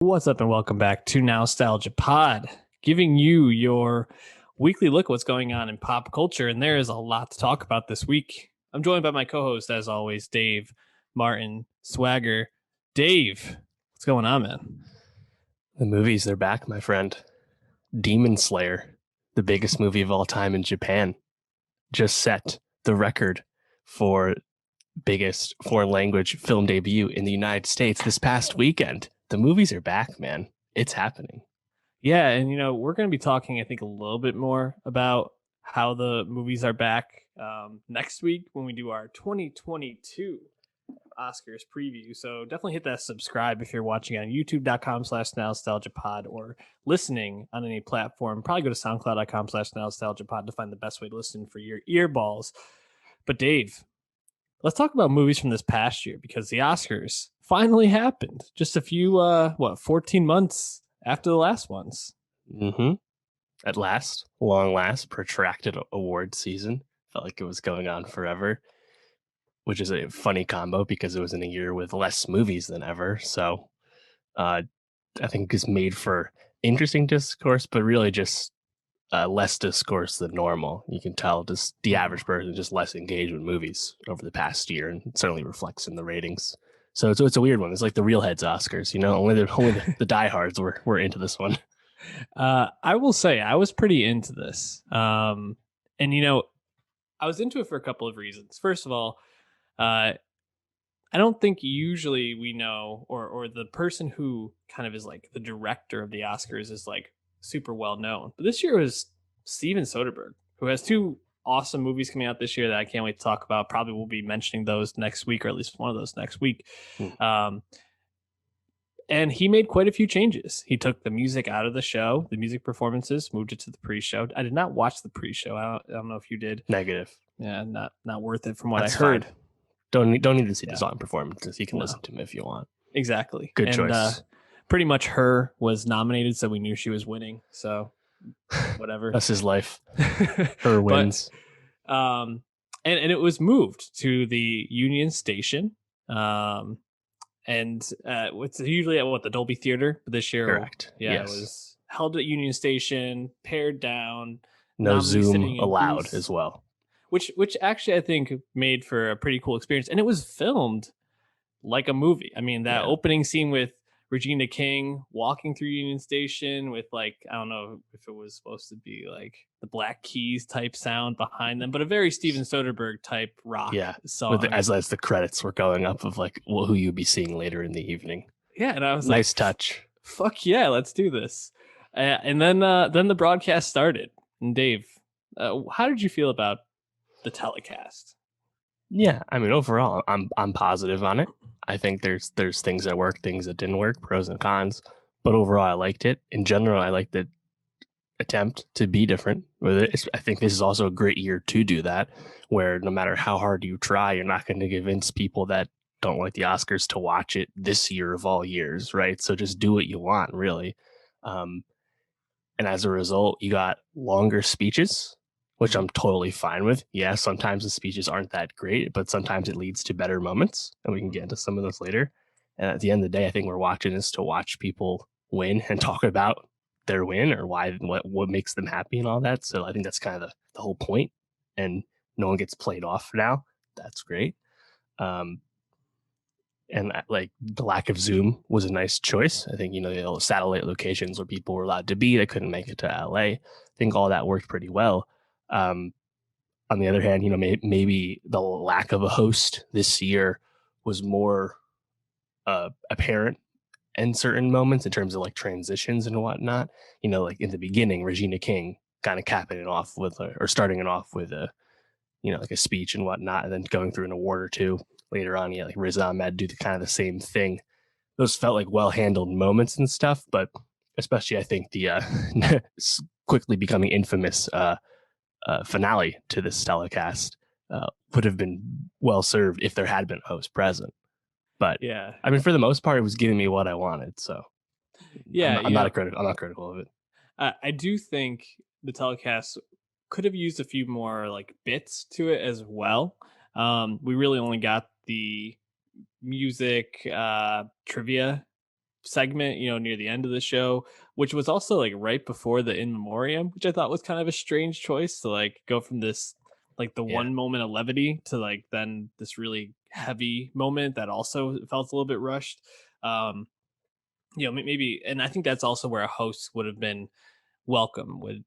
What's up, and welcome back to Nowstalgia Pod, giving you your weekly look at what's going on in pop culture. And there is a lot to talk about this week. I'm joined by my co-host, as always, Dave Martin Swagger. Dave, what's going on, man? The movies, they're back, my friend. Demon Slayer, the biggest movie of all time in Japan, just set the record for biggest foreign language film debut in the United States this past weekend. The movies are back, man. It's happening. Yeah, and we're going to be talking, I think, a little bit more about how the movies are back next week when we do our 2022 Oscars preview. So definitely hit that subscribe if you're watching on youtube.com/nostalgiapod or listening on any platform. Probably go to soundcloud.com/nostalgiapod to find the best way to listen for your earballs. But Dave, let's talk about movies from this past year, because the Oscars finally happened just a few 14 months after the last ones. At last, long last, protracted award season. Felt like it was going on forever, which is a funny combo because it was in a year with less movies than ever. So I think it's made for interesting discourse, but really just less discourse than normal. You can tell just the average person just less engaged with movies over the past year, and it certainly reflects in the ratings. So it's a weird one. It's like the real heads Oscars, only the diehards were into this one. I will say I was pretty into this. And I was into it for a couple of reasons. First of all, I don't think usually we know, or the person who kind of is like the director of the Oscars is like super well known. But this year was Steven Soderbergh, who has two awesome movies coming out this year that I can't wait to talk about. Probably will be mentioning those next week, or at least one of those next week. And he made quite a few changes. He took the music out of the show, the music performances, moved it to the pre-show. I did not watch the pre-show. I don't know if you did. Negative. Yeah, not worth it from what That's I heard. Fine. Don't need to see the song performances. You can listen to them if you want. Exactly. Good choice. Pretty much Her was nominated, so we knew she was winning. So whatever. That's his life. Her wins. But, and it was moved to the Union Station. And it's usually at the Dolby Theater, but this year, correct. Yeah, yes. It was held at Union Station, pared down. No Zoom allowed booths, as well. Which actually I think made for a pretty cool experience, and it was filmed like a movie. I mean, that opening scene with Regina King walking through Union Station with, like, I don't know if it was supposed to be like the Black Keys type sound behind them, but a very Steven Soderbergh type rock song. As the credits were going up of like who you'd be seeing later in the evening. Yeah, and I was nice touch. Fuck yeah, let's do this. And then the broadcast started. And Dave, how did you feel about the telecast? Yeah, I mean, overall, I'm positive on it. I think there's things that work, things that didn't work, pros and cons. But overall, I liked it. In general, I liked the attempt to be different with it. I think this is also a great year to do that, where no matter how hard you try, you're not going to convince people that don't like the Oscars to watch it this year of all years, right? So just do what you want, really. And as a result, you got longer speeches, which I'm totally fine with. Yeah, sometimes the speeches aren't that great, but sometimes it leads to better moments, and we can get into some of those later. And at the end of the day, I think we're watching this to watch people win and talk about their win or what makes them happy and all that. So I think that's kind of the whole point, and no one gets played off now. That's great. And like the lack of Zoom was a nice choice. I think, the satellite locations where people were allowed to be, they couldn't make it to LA. I think all that worked pretty well. On the other hand, maybe the lack of a host this year was more apparent in certain moments in terms of like transitions and whatnot. Like in the beginning, Regina King kind of capping it off with or starting it off with a like a speech and whatnot, and then going through an award or two later on. Like Riz Ahmed do the same thing. Those felt like well handled moments and stuff, but especially I think the quickly becoming infamous finale to this telecast would have been well served if there had been a host present. But yeah, I mean, for the most part, it was giving me what I wanted. So yeah, I'm not critical of it. I do think the telecast could have used a few more like bits to it as well. We really only got the music trivia segment, near the end of the show, which was also like right before the in memoriam, which I thought was kind of a strange choice to like go from this like the Yeah. one moment of levity to like then this really heavy moment that also felt a little bit rushed. Um, maybe, and I think that's also where a host would have been welcome. Would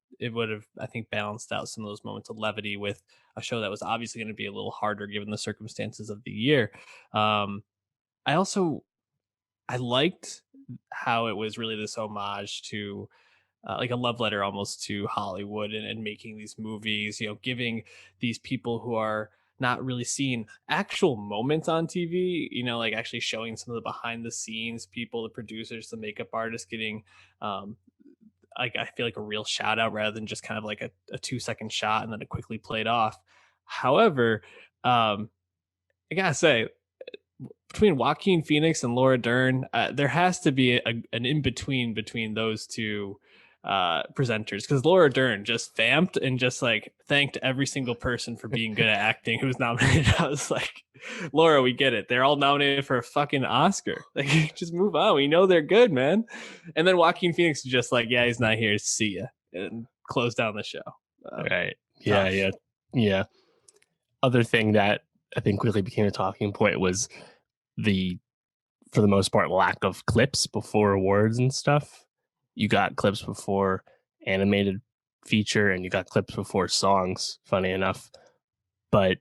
have, I think, balanced out some of those moments of levity with a show that was obviously going to be a little harder given the circumstances of the year. Um, I also I liked how it was really this homage to like a love letter almost to Hollywood and making these movies, giving these people who are not really seeing actual moments on TV, like actually showing some of the behind the scenes people, the producers, the makeup artists getting um, like I feel like a real shout out rather than just kind of like a 2 second shot and then it quickly played off. However, I gotta say, between Joaquin Phoenix and Laura Dern, there has to be an in between those two presenters because Laura Dern just vamped and just like thanked every single person for being good at acting who was nominated. I was like, Laura, we get it. They're all nominated for a fucking Oscar. Like, just move on. We know they're good, man. And then Joaquin Phoenix was just like, yeah, he's not here. See ya, and close down the show. Right. Yeah. Tough. Yeah. Yeah. Other thing that I think quickly became a talking point was the, for the most part, lack of clips before awards and stuff. You got clips before animated feature and you got clips before songs, funny enough. But,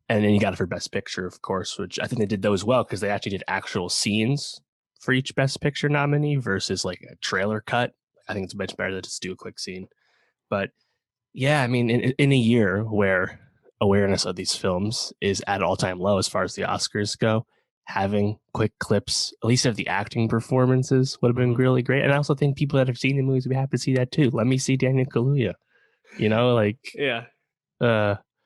and then you got it for Best Picture, of course, which I think they did those well because they actually did actual scenes for each Best Picture nominee versus like a trailer cut. I think it's much better to just do a quick scene. But yeah, I mean, in a year where awareness of these films is at all-time low as far as the Oscars go, having quick clips, at least of the acting performances, would have been really great. And I also think people that have seen the movies would be happy to see that too. Let me see Daniel Kaluuya. Like, Yeah.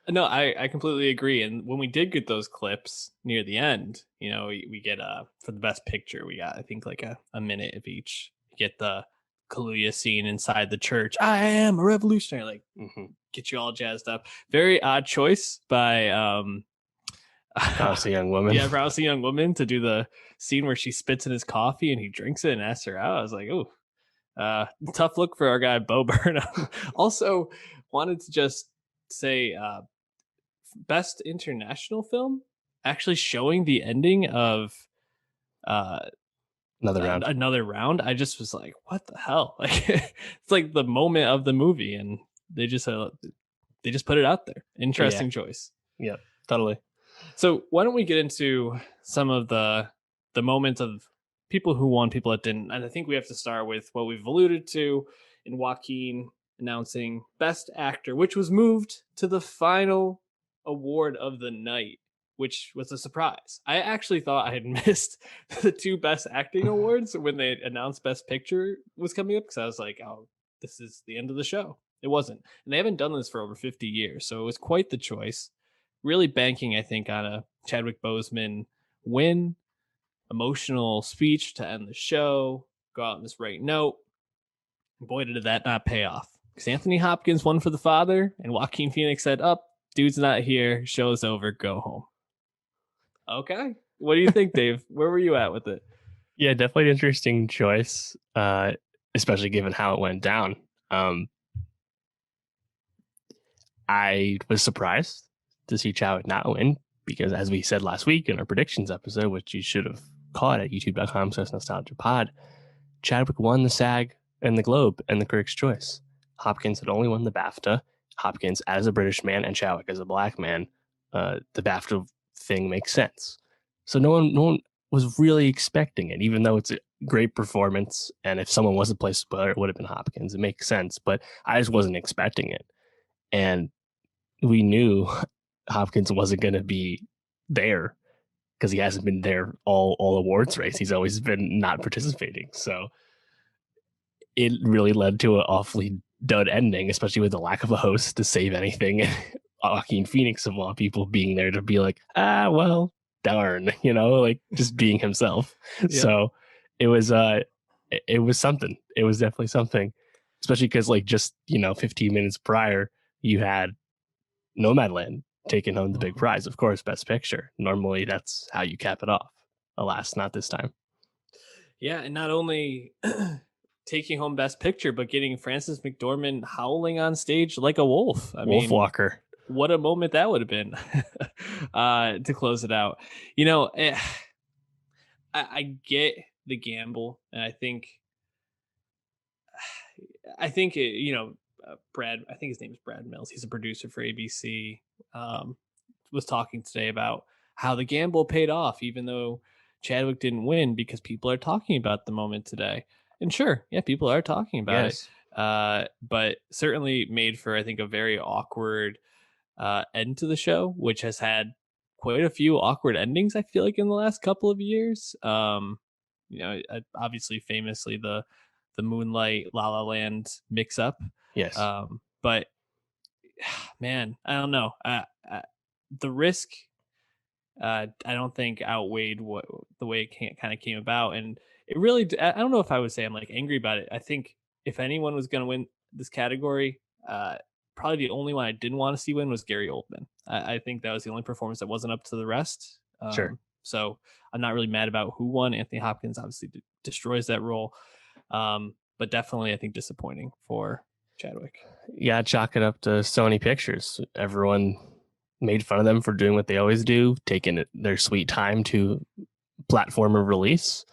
No, I completely agree. And when we did get those clips near the end, we get for the best picture, we got I think like a minute of each. You get the Kaluuya scene inside the church. I am a revolutionary. Like get you all jazzed up. Very odd choice by Promise a Young Woman. Yeah, Promise a Young Woman to do the scene where she spits in his coffee and he drinks it and asks her out. I was like, oh, tough look for our guy Bo Burnham. Also, wanted to just say best international film actually showing the ending of uh another round. I just was like, what the hell? Like it's like the moment of the movie and they just put it out there. Interesting choice. Yeah, totally. So why don't we get into some of the moments of people who won, people that didn't. And I think we have to start with what we've alluded to in Joaquin announcing Best Actor, which was moved to the final award of the night, which was a surprise. I actually thought I had missed the two Best Acting awards when they announced Best Picture was coming up because I was like, oh, this is the end of the show. It wasn't. And they haven't done this for over 50 years. So it was quite the choice. Really banking, I think, on a Chadwick Boseman win, emotional speech to end the show, go out on this right note. Boy, did that not pay off. Because Anthony Hopkins won for the father, and Joaquin Phoenix said, up, dude's not here, show's over, go home. Okay. What do you think, Dave? Where were you at with it? Yeah, definitely an interesting choice, especially given how it went down. I was surprised to see Chadwick not win because, as we said last week in our predictions episode, which you should have caught at youtube.com/nostalgiapod, Chadwick won the SAG and the Globe and the Critics' Choice. Hopkins had only won the BAFTA. Hopkins, as a British man, and Chadwick as a black man, the BAFTA thing makes sense. So no one was really expecting it, even though it's a great performance. And if someone was a place spoiler, it would have been Hopkins. It makes sense, but I just wasn't expecting it. And we knew Hopkins wasn't going to be there because he hasn't been there all awards race. He's always been not participating. So it really led to an awfully dud ending, especially with the lack of a host to save anything. Joaquin Phoenix, of all people, being there to be like, well, darn, like just being himself. Yeah. So it was something. It was definitely something, especially because like just 15 minutes prior, you had Nomadland taking home the big prize, of course, Best Picture. Normally, that's how you cap it off. Alas, not this time. Yeah, and not only taking home Best Picture, but getting Frances McDormand howling on stage like a wolf. I mean, Wolfwalker. what a moment that would have been to close it out. I get the gamble, and Brad. I think his name is Brad Mills. He's a producer for ABC. Was talking today about how the gamble paid off, even though Chadwick didn't win, because people are talking about the moment today. And sure, yeah, people are talking about it. But certainly made for, I think, a very awkward end to the show, which has had quite a few awkward endings, I feel like, in the last couple of years. Obviously, famously, the Moonlight La La Land mix up. Yes. But man, I don't know. The risk, I don't think outweighed the way it kind of came about, and it really. I don't know if I would say I'm like angry about it. I think if anyone was going to win this category, probably the only one I didn't want to see win was Gary Oldman. I think that was the only performance that wasn't up to the rest. Sure. So I'm not really mad about who won. Anthony Hopkins obviously destroys that role, but definitely I think disappointing for Chadwick. Yeah, chalk it up to Sony Pictures. Everyone made fun of them for doing what they always do, taking their sweet time to platform a release.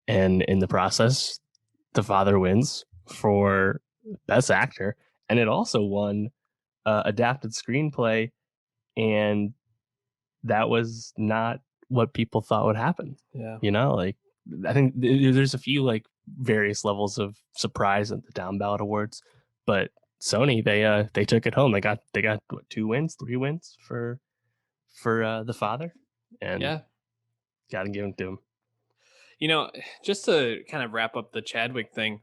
And in the process, The Father wins for Best Actor. And it also won Adapted Screenplay. And that was not what people thought would happen. Yeah. I think there's a few various levels of surprise at the down ballot awards, but Sony, they took it home. They got what, 3 wins for The Father, and yeah, gotta give them to him. Just to kind of wrap up the Chadwick thing,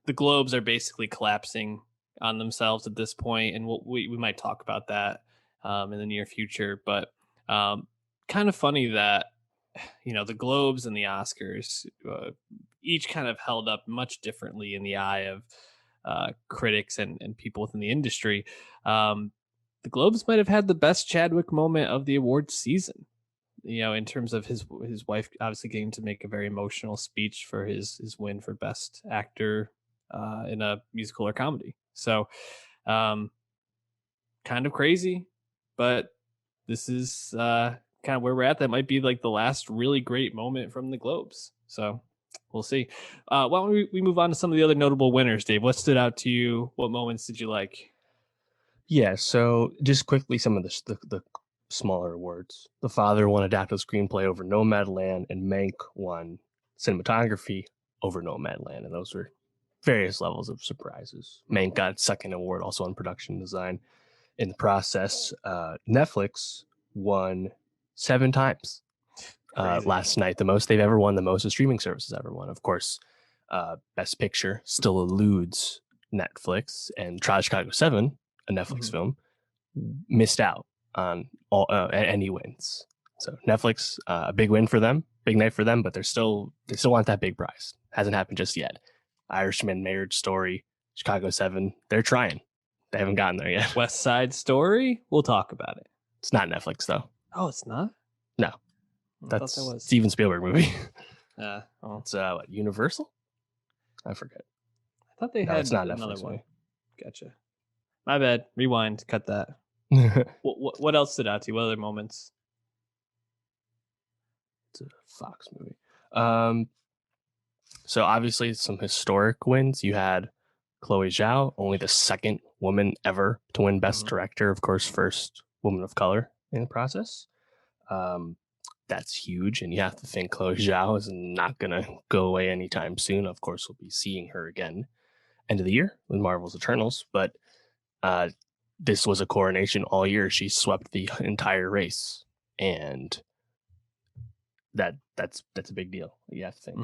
the Globes are basically collapsing on themselves at this point, and we might talk about that in the near future. But kind of funny that the Globes and the Oscars each kind of held up much differently in the eye of critics and people within the industry. The Globes might have had the best Chadwick moment of the awards season, in terms of his wife obviously getting to make a very emotional speech for his win for Best Actor in a musical or comedy. So kind of crazy, but this is kind of where we're at. That might be like the last really great moment from the Globes. So we'll see. Why don't we move on to some of the other notable winners, Dave? What stood out to you? What moments did you like? Yeah, so just quickly, some of the smaller awards. The Father won Adapted Screenplay over Nomadland, and Mank won Cinematography over Nomadland, and those were various levels of surprises. Mank got second award also on production design. In the process, Netflix won 7 times last night, the most they've ever won, the most a streaming services ever won. Of course, Best Picture still eludes Netflix, and Trial of Chicago 7, a Netflix film, missed out on any wins. So Netflix, a big win for them, big night for them, but they still want that big prize. Hasn't happened just yet. Irishman, Marriage Story, Chicago 7, they're trying. They haven't gotten there yet. West Side Story, we'll talk about it. It's not Netflix though. Oh, it's not? No. That's a Steven Spielberg movie. It's what, Universal? I forget. I thought they had it's not another Netflix one. movie. Gotcha. My bad. Rewind. Cut that. What else stood out to you? What other moments? It's a Fox movie. So obviously some historic wins. You had Chloe Zhao, only the second woman ever to win Best Director. Of course, first woman of color in the process. That's huge, and you have to think Chloe Zhao is not going to go away anytime soon. Of course, we'll be seeing her again end of the year with Marvel's Eternals, but this was a coronation all year. She swept the entire race, and that's a big deal. You have to think.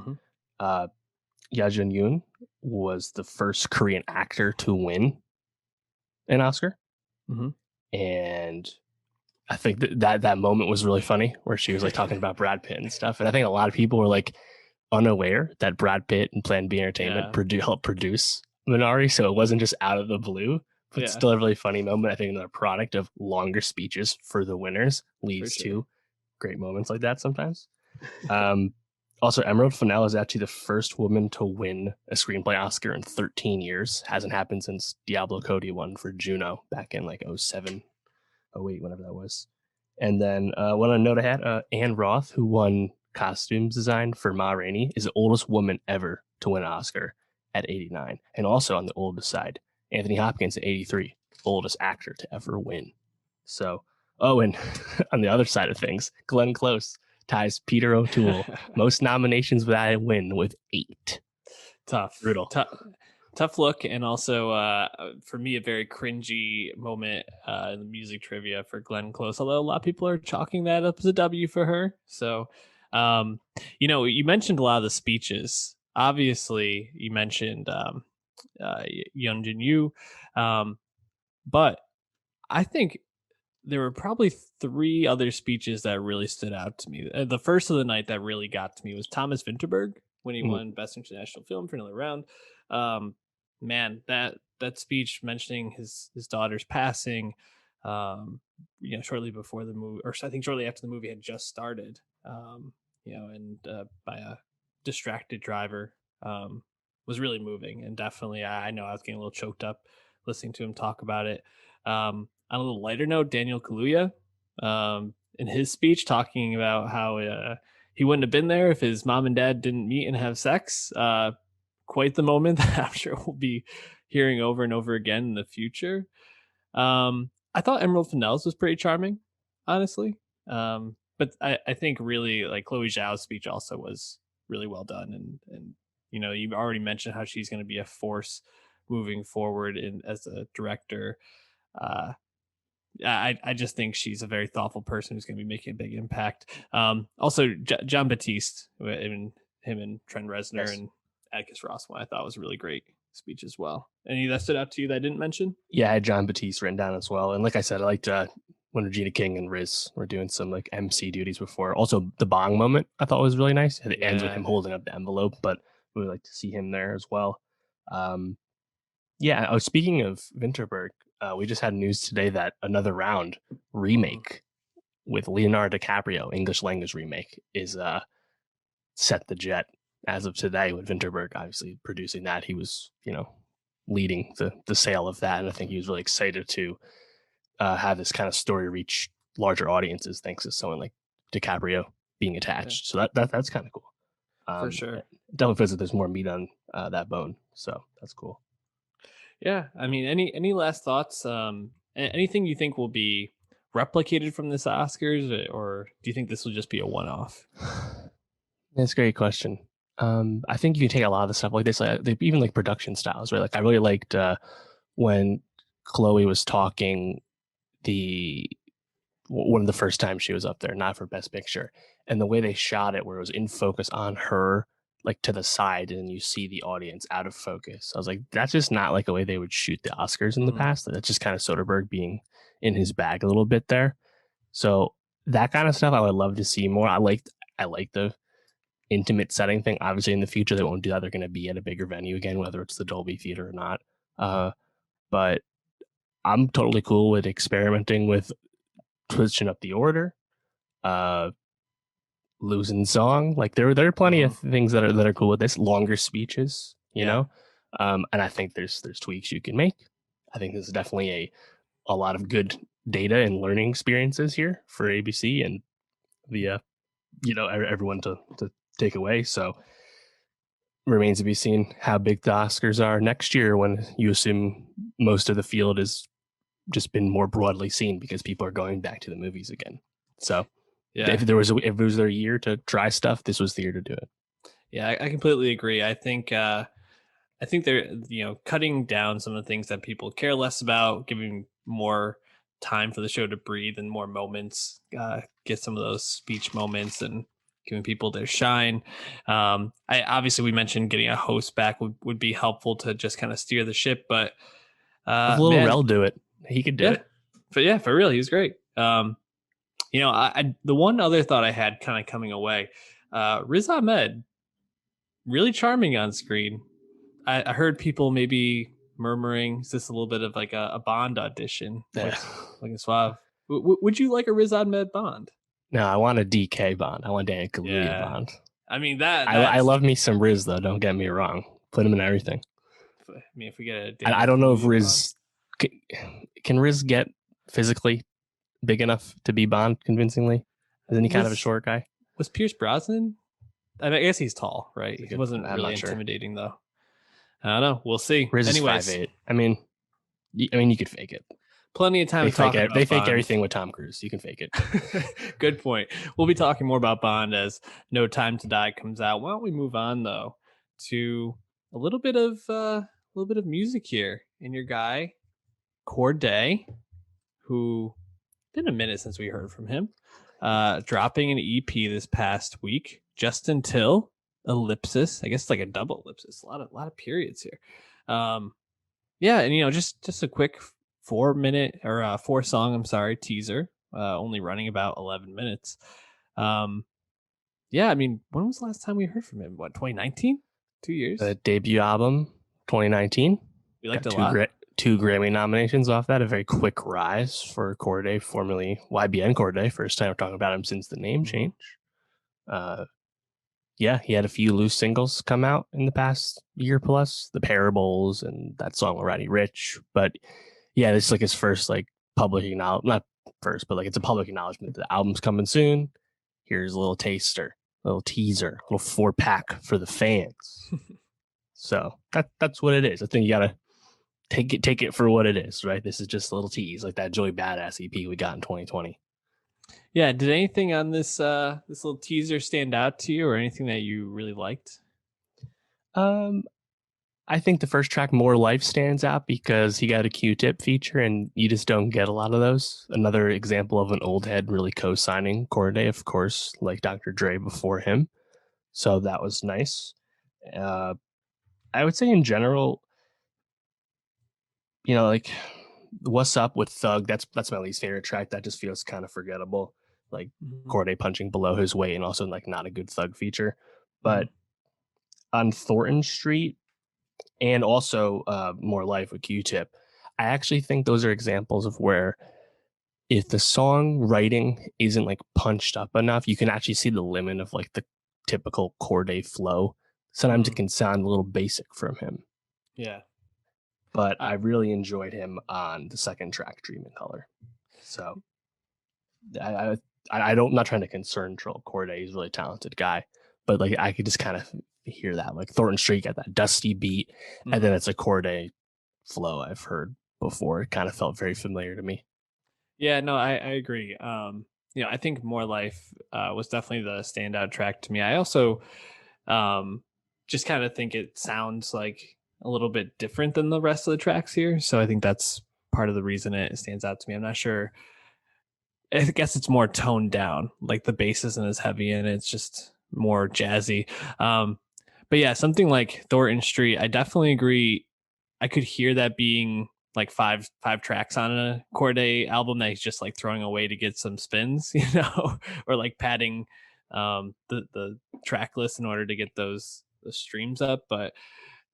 Ya Jun-yoon was the first Korean actor to win an Oscar, and I think that moment was really funny, where she was like talking about Brad Pitt and stuff, and I think a lot of people were like unaware that Brad Pitt and Plan B Entertainment helped produce Minari, so it wasn't just out of the blue. But still a really funny moment. I think another product of longer speeches for the winners leads to great moments like that sometimes. Also, Emerald Fennell is actually the first woman to win a screenplay Oscar in 13 years. Hasn't happened since Diablo Cody won for Juno back in like 07, 08, whenever that was. And then one other note I had, Anne Roth, who won costumes design for Ma Rainey, is the oldest woman ever to win an Oscar at 89. And also on the oldest side, Anthony Hopkins at 83, oldest actor to ever win. So, and on the other side of things, Glenn Close ties Peter O'Toole most nominations without a win with 8. Tough. Brutal. Tough look, and also for me a very cringy moment in the music trivia for Glenn Close, although a lot of people are chalking that up as a W for her. So you mentioned a lot of the speeches. Obviously you mentioned Young Jin Yu, but I think there were probably 3 other speeches that really stood out to me. The first of the night that really got to me was Thomas Vinterberg when he won Best International Film for another round. Man, that speech mentioning his daughter's passing, shortly before the movie, or I think shortly after the movie had just started, and by a distracted driver, was really moving. And definitely, I know I was getting a little choked up listening to him talk about it. On a little lighter note, Daniel Kaluuya, in his speech, talking about how he wouldn't have been there if his mom and dad didn't meet and have sex. Quite the moment that I'm sure we'll be hearing over and over again in the future. I thought Emerald Fennell's was pretty charming, honestly. But I think really like Chloe Zhao's speech also was really well done. And you've already mentioned how she's going to be a force moving forward as a director. I just think she's a very thoughtful person who's going to be making a big impact. Also, John Batiste, him and Trent Reznor and Atticus Ross, one I thought was a really great speech as well. Any that stood out to you that I didn't mention? Yeah, I had John Batiste written down as well. And like I said, I liked when Regina King and Riz were doing some like MC duties before. Also, the bong moment I thought was really nice. It ends with him holding up the envelope, but we would like to see him there as well. Speaking of Vinterberg, we just had news today that Another Round remake with Leonardo DiCaprio, English language remake, is set the jet as of today, with Vinterberg obviously producing that. He was, leading the sale of that. And I think he was really excited to have this kind of story reach larger audiences thanks to someone like DiCaprio being attached. So that's kind of cool. For sure. Definitely feels that there's more meat on that bone. So that's cool. Yeah. I mean, any last thoughts? Anything you think will be replicated from this Oscars, or do you think this will just be a one-off? That's a great question. I think you can take a lot of the stuff like this, even like production styles, right? Like I really liked when Chloe was talking one of the first times she was up there, not for Best Picture, and the way they shot it, where it was in focus on her, like to the side, and you see the audience out of focus. I was like, that's just not like a way they would shoot the Oscars in the past. That's just kind of Soderbergh being in his bag a little bit there. So that kind of stuff I would love to see more. I like the intimate setting thing. Obviously in the future they won't do that. They're going to be at a bigger venue again, whether it's the Dolby Theater or not. But I'm totally cool with experimenting with switching up the order, losing song. Like there are plenty of things that are cool with this. Longer speeches, you know, and I think there's tweaks you can make. I think this is definitely a lot of good data and learning experiences here for ABC and the everyone to take away. So remains to be seen how big the Oscars are next year, when you assume most of the field has just been more broadly seen because people are going back to the movies again. So if it was their year to try stuff, this was the year to do it. Yeah, I completely agree. I think they're cutting down some of the things that people care less about, giving more time for the show to breathe and more moments, get some of those speech moments and giving people their shine. We mentioned getting a host back would be helpful to just kind of steer the ship, but Rel do it. He could do it. But for real, he was great. The one other thought I had kind of coming away, Riz Ahmed, really charming on screen. I heard people maybe murmuring, is this a little bit of like a Bond audition? Like a suave. Would you like a Riz Ahmed Bond? No, I want a DK Bond. I want Daniel Kaluuya Bond. I mean I love me some Riz though. Don't get me wrong. Put him in everything. I mean, if we get a I don't know if Riz can Riz get physically big enough to be Bond convincingly. Isn't he kind of a short guy? Was Pierce Brosnan? I mean, I guess he's tall, right? He wasn't really intimidating though. I don't know. We'll see. Riz is 5'8". I mean, you could fake it. Plenty of time. They fake everything with Tom Cruise. You can fake it. Good point. We'll be talking more about Bond as No Time to Die comes out. Why don't we move on though to a little bit of music here? And your guy Cordae, who been a minute since we heard from him, dropping an EP this past week. Just Until ellipsis. I guess it's like a double ellipsis. A lot of periods here. Yeah, and just a quick 4-minute or 4-song, teaser, only running about 11 minutes. Yeah, I mean, when was the last time we heard from him? What, 2019? 2 years? The debut album, 2019. We liked it a lot. 2 Grammy nominations off that. A very quick rise for Cordae, formerly YBN Cordae. First time we're talking about him since the name change. Yeah, he had a few loose singles come out in the past year plus. The Parables and that song Already Rich. But yeah, this is like his first like public acknowledgement. Not first, but like it's a public acknowledgement. The album's coming soon. Here's a little taster, a little teaser, a little 4-pack for the fans. So that's what it is. I think you gotta take it for what it is, right? This is just a little tease, like that Joey Badass EP we got in 2020. Yeah, did anything on this this little teaser stand out to you, or anything that you really liked? I think the first track, More Life, stands out because he got a Q-Tip feature, and you just don't get a lot of those. Another example of an old head really co-signing Cordae, of course, like Dr. Dre before him. So that was nice. I would say in general, like What's Up with Thug, that's my least favorite track. That just feels kind of forgettable. Like Cordae punching below his weight, and also like not a good Thug feature. But on Thornton Street and also More Life with Q-Tip, I actually think those are examples of where if the song writing isn't like punched up enough, you can actually see the limit of like the typical Cordae flow. Sometimes it can sound a little basic from him. Yeah. But I really enjoyed him on the second track, Dream in Color. So I'm not trying to concern troll Cordae. He's a really talented guy, but like I could just kind of hear that, like Thornton Street got that dusty beat, and then it's a Cordae flow I've heard before. It kind of felt very familiar to me. Yeah, no, I agree. I think More Life was definitely the standout track to me. I also just kind of think it sounds like a little bit different than the rest of the tracks here. So I think that's part of the reason it stands out to me. I'm not sure. I guess it's more toned down. Like the bass isn't as heavy and it's just more jazzy. But yeah, something like Thornton Street, I definitely agree. I could hear that being like five tracks on a Cordae album that he's just like throwing away to get some spins, or like padding the track list in order to get those streams up. But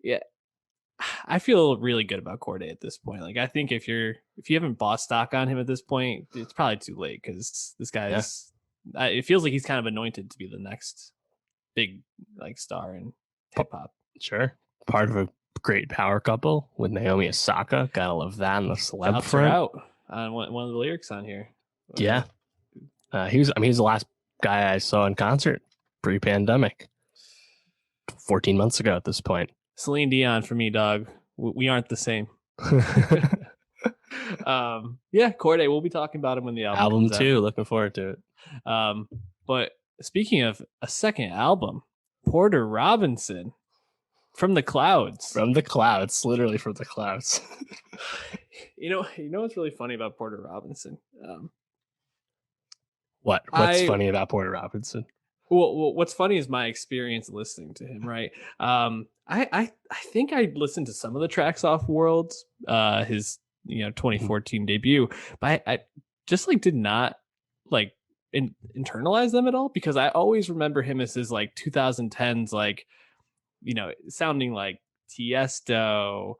yeah, I feel really good about Cordae at this point. Like I think if you haven't bought stock on him at this point, it's probably too late, because this guy's it feels like he's kind of anointed to be the next big like star in hip hop. Sure, part of a great power couple with Naomi Osaka. Gotta love that on the celeb Shouts front. her out on one of the lyrics on here. Yeah, he was the last guy I saw in concert pre-pandemic, 14 months ago at this point. Celine Dion for me, dog. We aren't the same. Yeah, Cordae. We'll be talking about him when the album comes too. out. Looking forward to it. But speaking of a second album, Porter Robinson, From the Clouds. From the clouds, literally from the clouds. You know what's really funny about Porter Robinson? What's funny about Porter Robinson? Well, what's funny is my experience listening to him, right? I think I listened to some of the tracks off Worlds, his 2014 debut, but I just like did not like internalize them at all, because I always remember him as his like 2010s like sounding like Tiesto,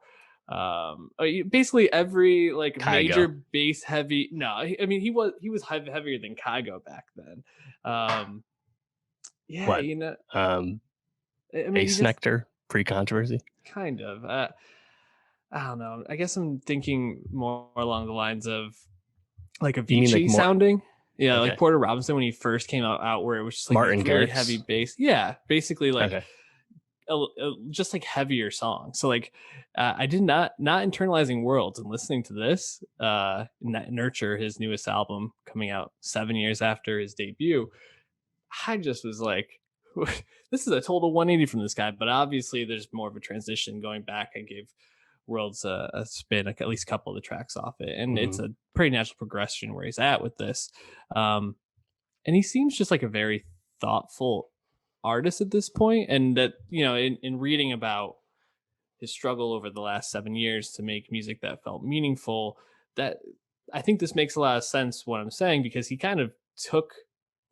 basically every like Kygo. Major bass heavy. No, I mean he was heavier than Kygo back then. Yeah, What? Um, I mean, he Ace just Nectar pre-controversy. kind of. I don't know. I guess I'm thinking more along the lines of like You mean like Avicii more? sounding. Yeah, like Okay, Porter Robinson when he first came out where it was just like Martin these really heavy Garrix. bass. Yeah, basically like Okay, just like heavier songs. So like I did not internalizing worlds and listening to this Nurture, his newest album coming out 7 years after his debut. I just was like, this is a total 180 from this guy. But obviously, there's more of a transition going back. I gave Worlds a spin, at least a couple of the tracks off it, and mm-hmm. it's a pretty natural progression where he's at with this. And he seems just like a very thoughtful artist at this point, and that in reading about his struggle over the last 7 years to make music that felt meaningful, that I think this makes a lot of sense what I'm saying, because he kind of took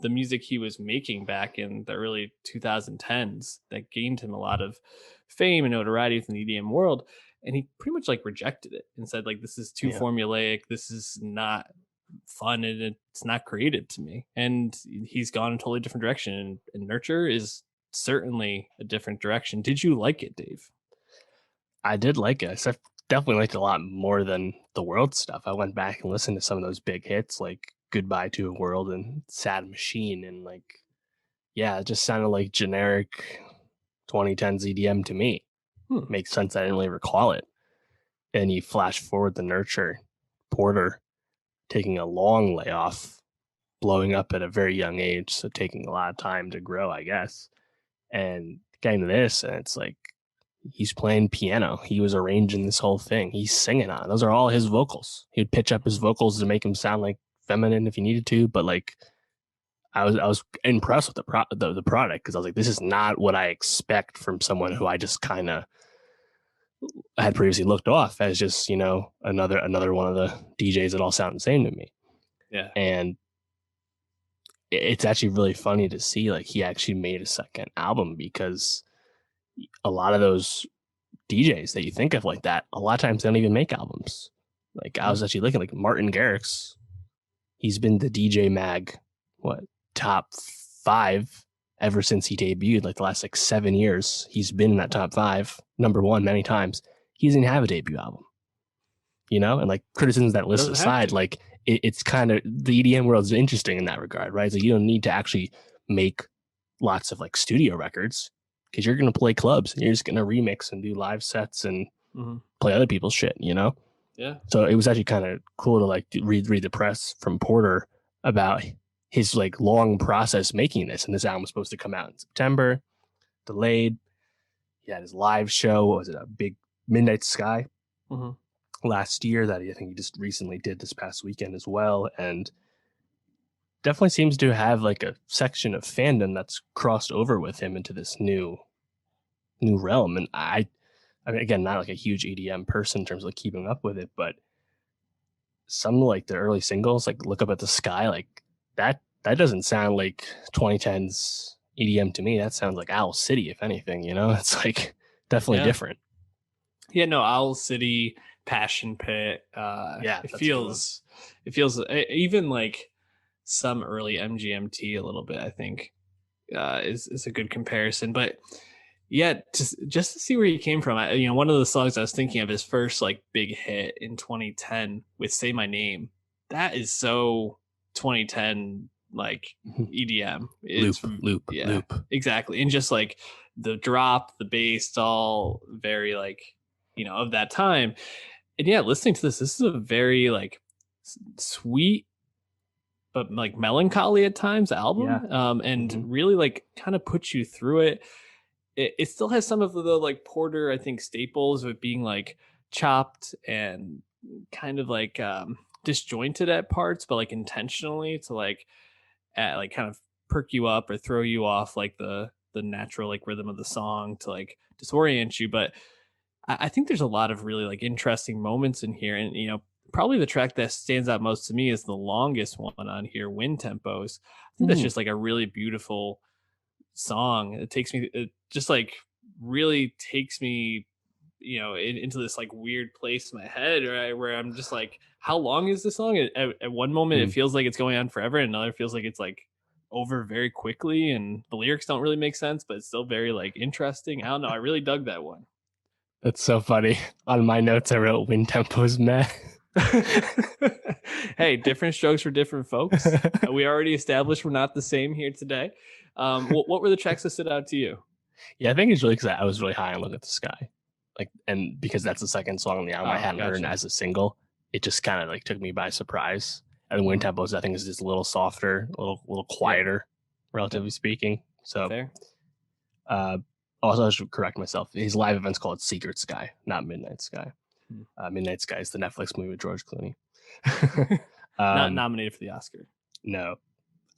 the music he was making back in the early 2010s that gained him a lot of fame and notoriety within the EDM world, and he pretty much like rejected it and said like, this is too formulaic, this is not fun, and it's not creative to me. And he's gone a totally different direction, and Nurture is certainly a different direction. Did you like it, Dave? I did like it. I definitely liked it a lot more than the World stuff. I went back and listened to some of those big hits like Goodbye to a World and Sad Machine, and like, yeah, it just sounded like generic 2010s EDM to me. Makes sense. I didn't really recall it. And you flash forward the Nurture, Porter taking a long layoff, blowing up at a very young age, so taking a lot of time to grow, I guess. And getting to this, and it's like he's playing piano. He was arranging this whole thing. He's singing on it. Those are all his vocals. He'd pitch up his vocals to make him sound like feminine if he needed to, but like I was impressed with the product, because I was like, this is not what I expect from someone who I just kind of had previously looked off as just, another one of the DJs that all sound the same to me. Yeah. And it's actually really funny to see like he actually made a second album, because a lot of those DJs that you think of like that, a lot of times they don't even make albums. Like I was actually looking like Martin Garrix. He's been the DJ Mag, top 5 ever since he debuted, like the last like 7 years. He's been in that top 5, number 1 many times. He doesn't have a debut album, and like criticisms that list aside, like it's kind of, the EDM world is interesting in that regard, right? So you don't need to actually make lots of like studio records, because you're going to play clubs and you're just going to remix and do live sets and play other people's shit, Yeah. So it was actually kind of cool to like read the press from Porter about his like long process making this. And this album was supposed to come out in September, delayed. He had his live show. What was it? A big Midnight Sky last year that I think he just recently did this past weekend as well. And definitely seems to have like a section of fandom that's crossed over with him into this new realm. And I mean, again, not like a huge EDM person in terms of like keeping up with it, but some like the early singles, like Look Up at the Sky, like that doesn't sound like 2010s EDM to me. That sounds like Owl City, if anything, it's like definitely different. Yeah, no, Owl City, Passion Pit. It feels even like some early MGMT a little bit, I think, is a good comparison. But yeah, just to see where he came from, one of the songs I was thinking of, his first like big hit in 2010 with Say My Name. That is so 2010 like EDM. It's loop. Exactly. And just like the drop, the bass, it's all very like, of that time. And yeah, listening to this is a very like sweet but like melancholy at times album. And really like kind of puts you through it. It still has some of the like Porter, I think, staples of being like chopped and kind of like disjointed at parts, but like intentionally to like kind of perk you up or throw you off like the natural like rhythm of the song to like disorient you. But I think there's a lot of really like interesting moments in here, and probably the track that stands out most to me is the longest one on here, Wind Tempos. I think that's just like a really beautiful song. It just like really takes me into this like weird place in my head, right, where I'm just like, how long is this song? At one moment it feels like it's going on forever, and another feels like it's like over very quickly, and the lyrics don't really make sense, but it's still very like interesting. I don't know. I really dug that one. That's so funny. On my notes, I wrote wind tempo's meh. Hey, different strokes for different folks. We already established we're not the same here today. What were the tracks that stood out to you? Yeah, I think it's really because I was really high on Look at the Sky. Like, and because that's the second song on the album I hadn't heard as a single, it just kind of like took me by surprise. And wind tempos, I think, is just a little softer, a little quieter, relatively speaking. So, fair. Also, I should correct myself. His live event's called Secret Sky, not Midnight Sky. Midnight Sky is the Netflix movie with George Clooney. Not nominated for the Oscar. No.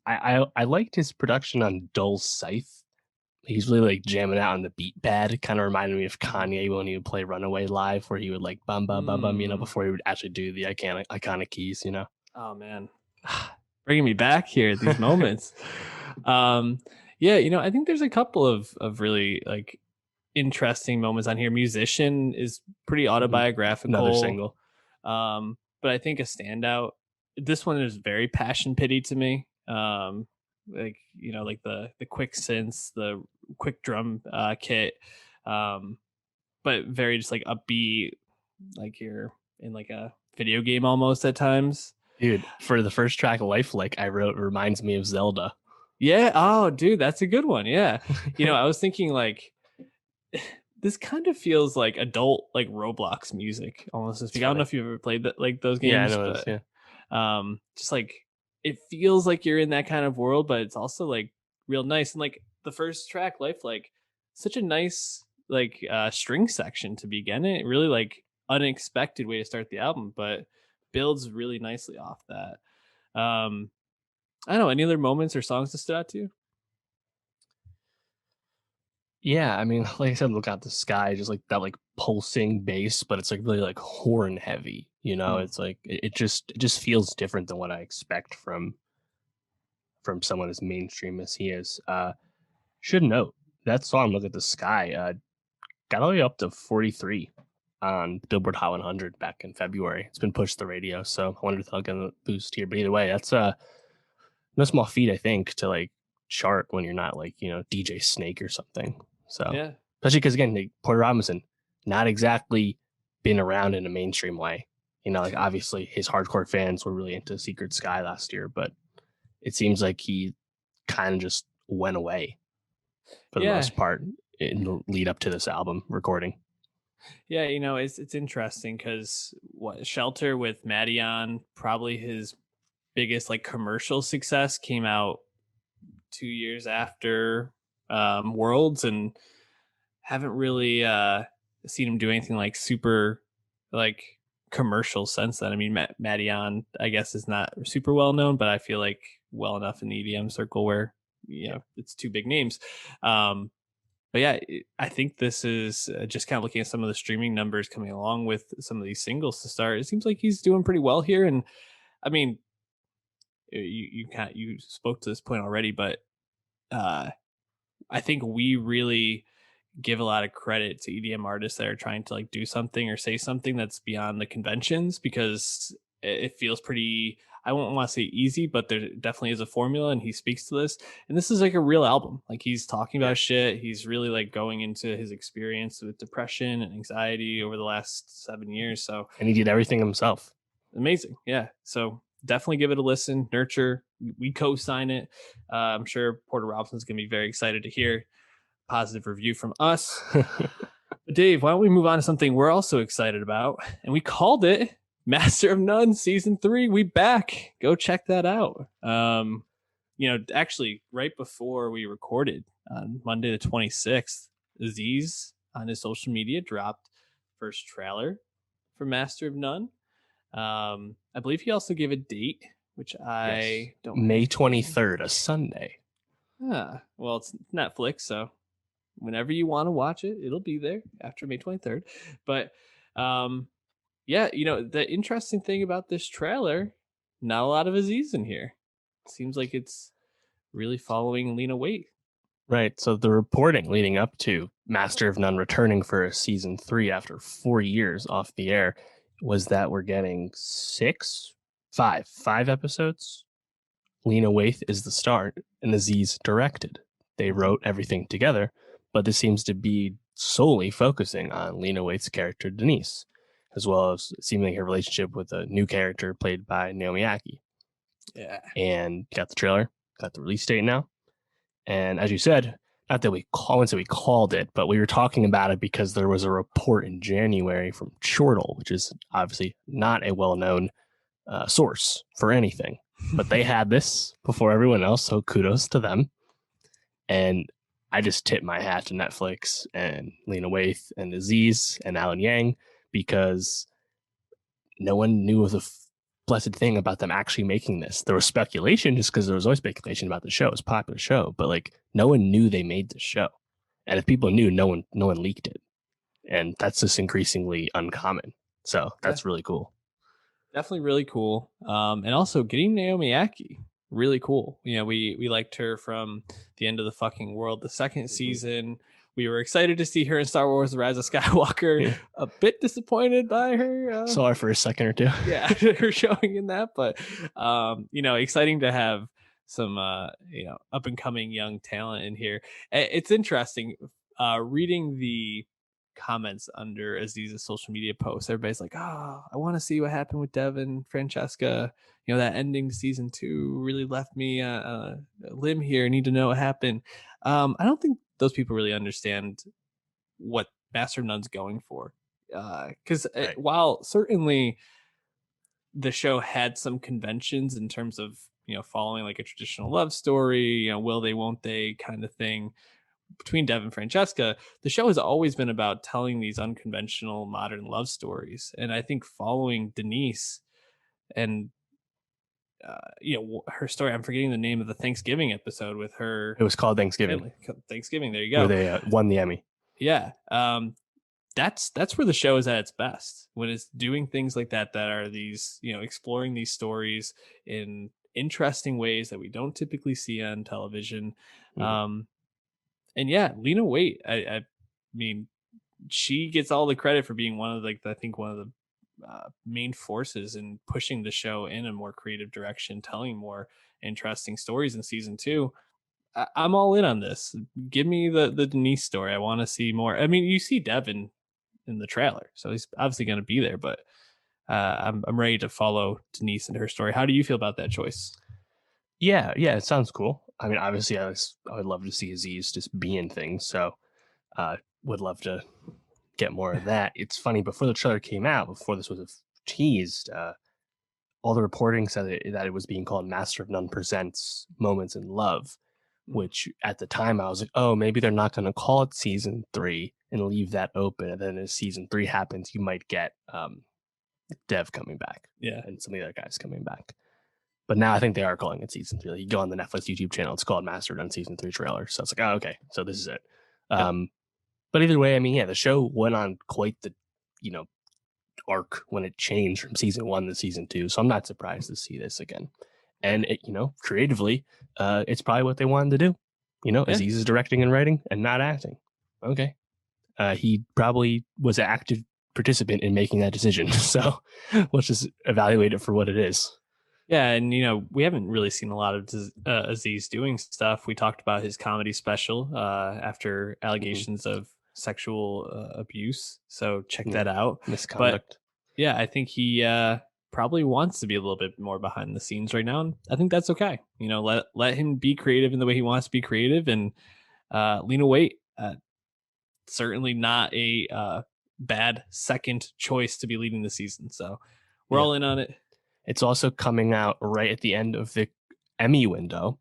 I liked his production on Dull Scythe. He's really like jamming out on the beat pad. It kind of reminded me of Kanye when he would play Runaway live, where he would like bum bum bum bum, you know, before he would actually do the iconic keys, you know. Oh man, bringing me back here at these moments. Yeah, you know, I think there's a couple of really like interesting moments on here. Musician is pretty autobiographical. Another single. But I think a standout. This one is very passion pity to me. Like, you know, like the quick synths, the quick drum kit, but very just like upbeat, like you're in like a video game almost at times. Dude, for the first track, Lifelike, I wrote reminds me of Zelda. Yeah. Oh, dude, that's a good one. Yeah. You know, I was thinking like this kind of feels like adult like Roblox music almost. I don't know if you've ever played that, like those games. Yeah, I know this, yeah. Just like it feels like you're in that kind of world, but it's also like real nice. And like the first track, Lifelike, such a nice like string section to begin it. Really like unexpected way to start the album, but builds really nicely off that. I don't know, any other moments or songs that stood out to you? Yeah, I mean, like I said, Look Out the Sky, just like that like pulsing bass, but it's like really like horn heavy, you know. It's like it just feels different than what I expect from someone as mainstream as he is. Should note that song Look at the Sky got all the way up to 43 on Billboard Hot 100 back in February. It's been pushed to the radio, so I wonder if they'll get a boost here. But either way, that's no small feat, I think, to like chart when you're not like, you know, DJ Snake or something. So yeah, especially because again, like, Porter Robinson, not exactly been around in a mainstream way. You know, like obviously his hardcore fans were really into Secret Sky last year, but it seems like he kind of just went away for the most part in the lead up to this album recording. Yeah, you know, it's interesting because Shelter with Maddie on, probably his biggest like commercial success, came out 2 years after Worlds, and haven't really seen him do anything like super like commercial since then. I mean, Maddie on, I guess, is not super well known, but I feel like well enough in the EDM circle where, you know, it's two big names. But yeah, I think this is just kind of looking at some of the streaming numbers coming along with some of these singles to start. It seems like he's doing pretty well here. And I mean, you spoke to this point already, but I think we really give a lot of credit to EDM artists that are trying to like do something or say something that's beyond the conventions, because it feels pretty, I won't want to say easy, but there definitely is a formula, and he speaks to this. And this is like a real album. Like he's talking about shit. He's really like going into his experience with depression and anxiety over the last 7 years. So, and he did everything himself. Amazing. Yeah. So definitely give it a listen. Nurture. We co-sign it. I'm sure Porter Robson's going to be very excited to hear positive review from us. But Dave, why don't we move on to something we're also excited about? And we called it Master of None Season 3. We back. Go check that out. You know, actually, right before we recorded on Monday the 26th, Aziz on his social media dropped first trailer for Master of None. I believe he also gave a date, which I don't. May 23rd, a Sunday. Well, it's Netflix, so whenever you want to watch it, it'll be there after May 23rd. But yeah, you know, the interesting thing about this trailer, not a lot of Aziz in here. Seems like it's really following Lena Waithe. Right. So the reporting leading up to Master of None returning for a season 3 after 4 years off the air was that we're getting five episodes Lena Waithe is the star and Aziz directed. They wrote everything together, but this seems to be solely focusing on Lena Waithe's character Denise, as well as seemingly her relationship with a new character played by Naomi Ackie. Yeah. And got the trailer, got the release date now. And as you said, not that we called it, but we were talking about it because there was a report in January from Chortle, which is obviously not a well-known source for anything. But they had this before everyone else, so kudos to them. And I just tip my hat to Netflix and Lena Waithe and Aziz and Alan Yang, because no one knew of the blessed thing about them actually making this. There was speculation, just because there was always speculation about the show. It was a popular show, but like no one knew they made the show. And if people knew, no one leaked it. And that's just increasingly uncommon. So that's really cool. Definitely really cool. And also getting Naomi Ackie, really cool. You know, we liked her from The End of the Fucking World, the second season. We were excited to see her in Star Wars: The Rise of Skywalker. Yeah. A bit disappointed by her. Saw her for a second or two. Yeah, her showing in that. But, you know, exciting to have some, you know, up and coming young talent in here. It's interesting reading the comments under Aziz's social media posts. Everybody's like, oh, I want to see what happened with Devin, Francesca. You know, that ending to season 2 really left me a limb here. I need to know what happened. I don't think those people really understand what Master of None's going for. Because right. While certainly the show had some conventions in terms of, you know, following like a traditional love story, you know, will they, won't they kind of thing between Dev and Francesca, the show has always been about telling these unconventional modern love stories. And I think following Denise and, you know, her story, I'm forgetting the name of the Thanksgiving episode with her. It was called Thanksgiving. Family. Thanksgiving. There you go. Where they won the Emmy. Yeah. That's where the show is at its best, when it's doing things like that are these, you know, exploring these stories in interesting ways that we don't typically see on television. Mm-hmm. And yeah, Lena Waithe, I mean, she gets all the credit for being one of the main forces in pushing the show in a more creative direction, telling more interesting stories in season 2. I'm all in on this. Give me the Denise story. I want to see more. I mean, you see Devin in the trailer, so he's obviously going to be there, but I'm ready to follow Denise and her story. How do you feel about that choice? Yeah, it sounds cool. I mean, obviously, I would love to see Aziz just be in things, so would love to get more of that. It's funny, before the trailer came out, before this was teased, all the reporting said that it was being called Master of None Presents Moments in Love, which at the time I was like, oh, maybe they're not going to call it season 3 and leave that open, and then as season 3 happens, you might get Dev coming back, and some of the other guys coming back. But now I think they are calling it season 3. Like, you go on the Netflix YouTube channel, it's called Master of None season 3 trailer. So it's like, oh, okay, so this is it. But either way, I mean, yeah, the show went on quite the, you know, arc when it changed from season 1 to season 2. So I'm not surprised to see this again. And it, you know, creatively, it's probably what they wanted to do. You know, Aziz is directing and writing and not acting. Okay. He probably was an active participant in making that decision. So let's just evaluate it for what it is. Yeah, and, you know, we haven't really seen a lot of Aziz doing stuff. We talked about his comedy special after allegations of sexual abuse. So check that out. Misconduct. But yeah, I think he probably wants to be a little bit more behind the scenes right now. And I think that's okay. You know, let him be creative in the way he wants to be creative. And Lena Waithe, certainly not a bad second choice to be leading the season. So we're all in on it. It's also coming out right at the end of the Emmy window.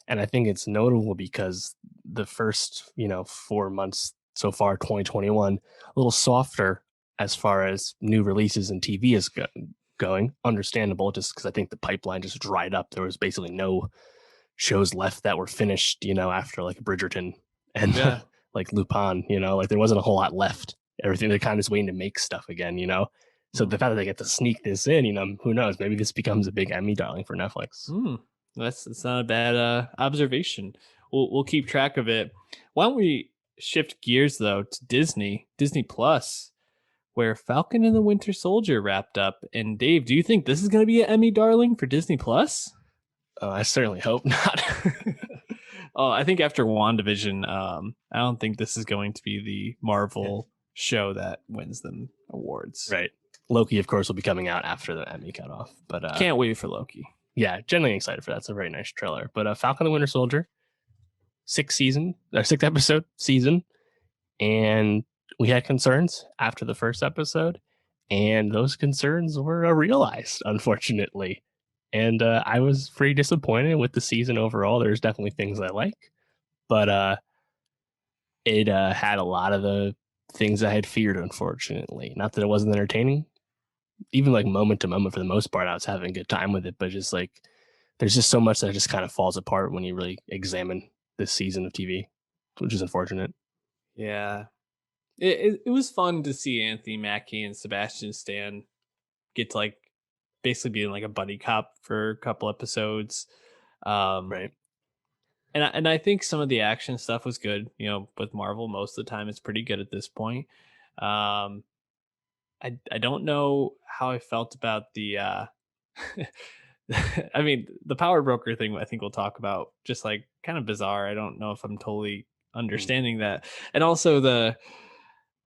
And I think it's notable because the first, you know, 4 months so far, 2021, a little softer as far as new releases and TV is going. Understandable, just because I think the pipeline just dried up. There was basically no shows left that were finished, you know, after like Bridgerton and like Lupin, you know, like there wasn't a whole lot left. Everything, they're kind of just waiting to make stuff again, you know. So the fact that they get to sneak this in, you know, who knows? Maybe this becomes a big Emmy darling for Netflix. That's not a bad observation. We'll keep track of it. Why don't we shift gears though to Disney Plus, where Falcon and the Winter Soldier wrapped up? And Dave, do you think this is going to be an Emmy darling for Disney Plus? I certainly hope not. Oh, I think after WandaVision, I don't think this is going to be the Marvel show that wins them awards. Right. Loki, of course, will be coming out after the Emmy cutoff. But Can't wait for Loki. Yeah, generally excited for that. It's a very nice trailer. But Falcon the Winter Soldier, 6-episode season, and we had concerns after the first episode, and those concerns were realized, unfortunately. And I was pretty disappointed with the season overall. There's definitely things I like, but it had a lot of the things I had feared, unfortunately. Not that it wasn't entertaining. Even like moment to moment, for the most part, I was having a good time with it. But just like, there's just so much that just kind of falls apart when you really examine this season of TV, which is unfortunate. Yeah. It was fun to see Anthony Mackie and Sebastian Stan get to like basically being like a buddy cop for a couple episodes. Right. And I think some of the action stuff was good. You know, with Marvel, most of the time it's pretty good at this point. I don't know how I felt about the I mean, the power broker thing, I think we'll talk about, just like kind of bizarre. I don't know if I'm totally understanding that. And also the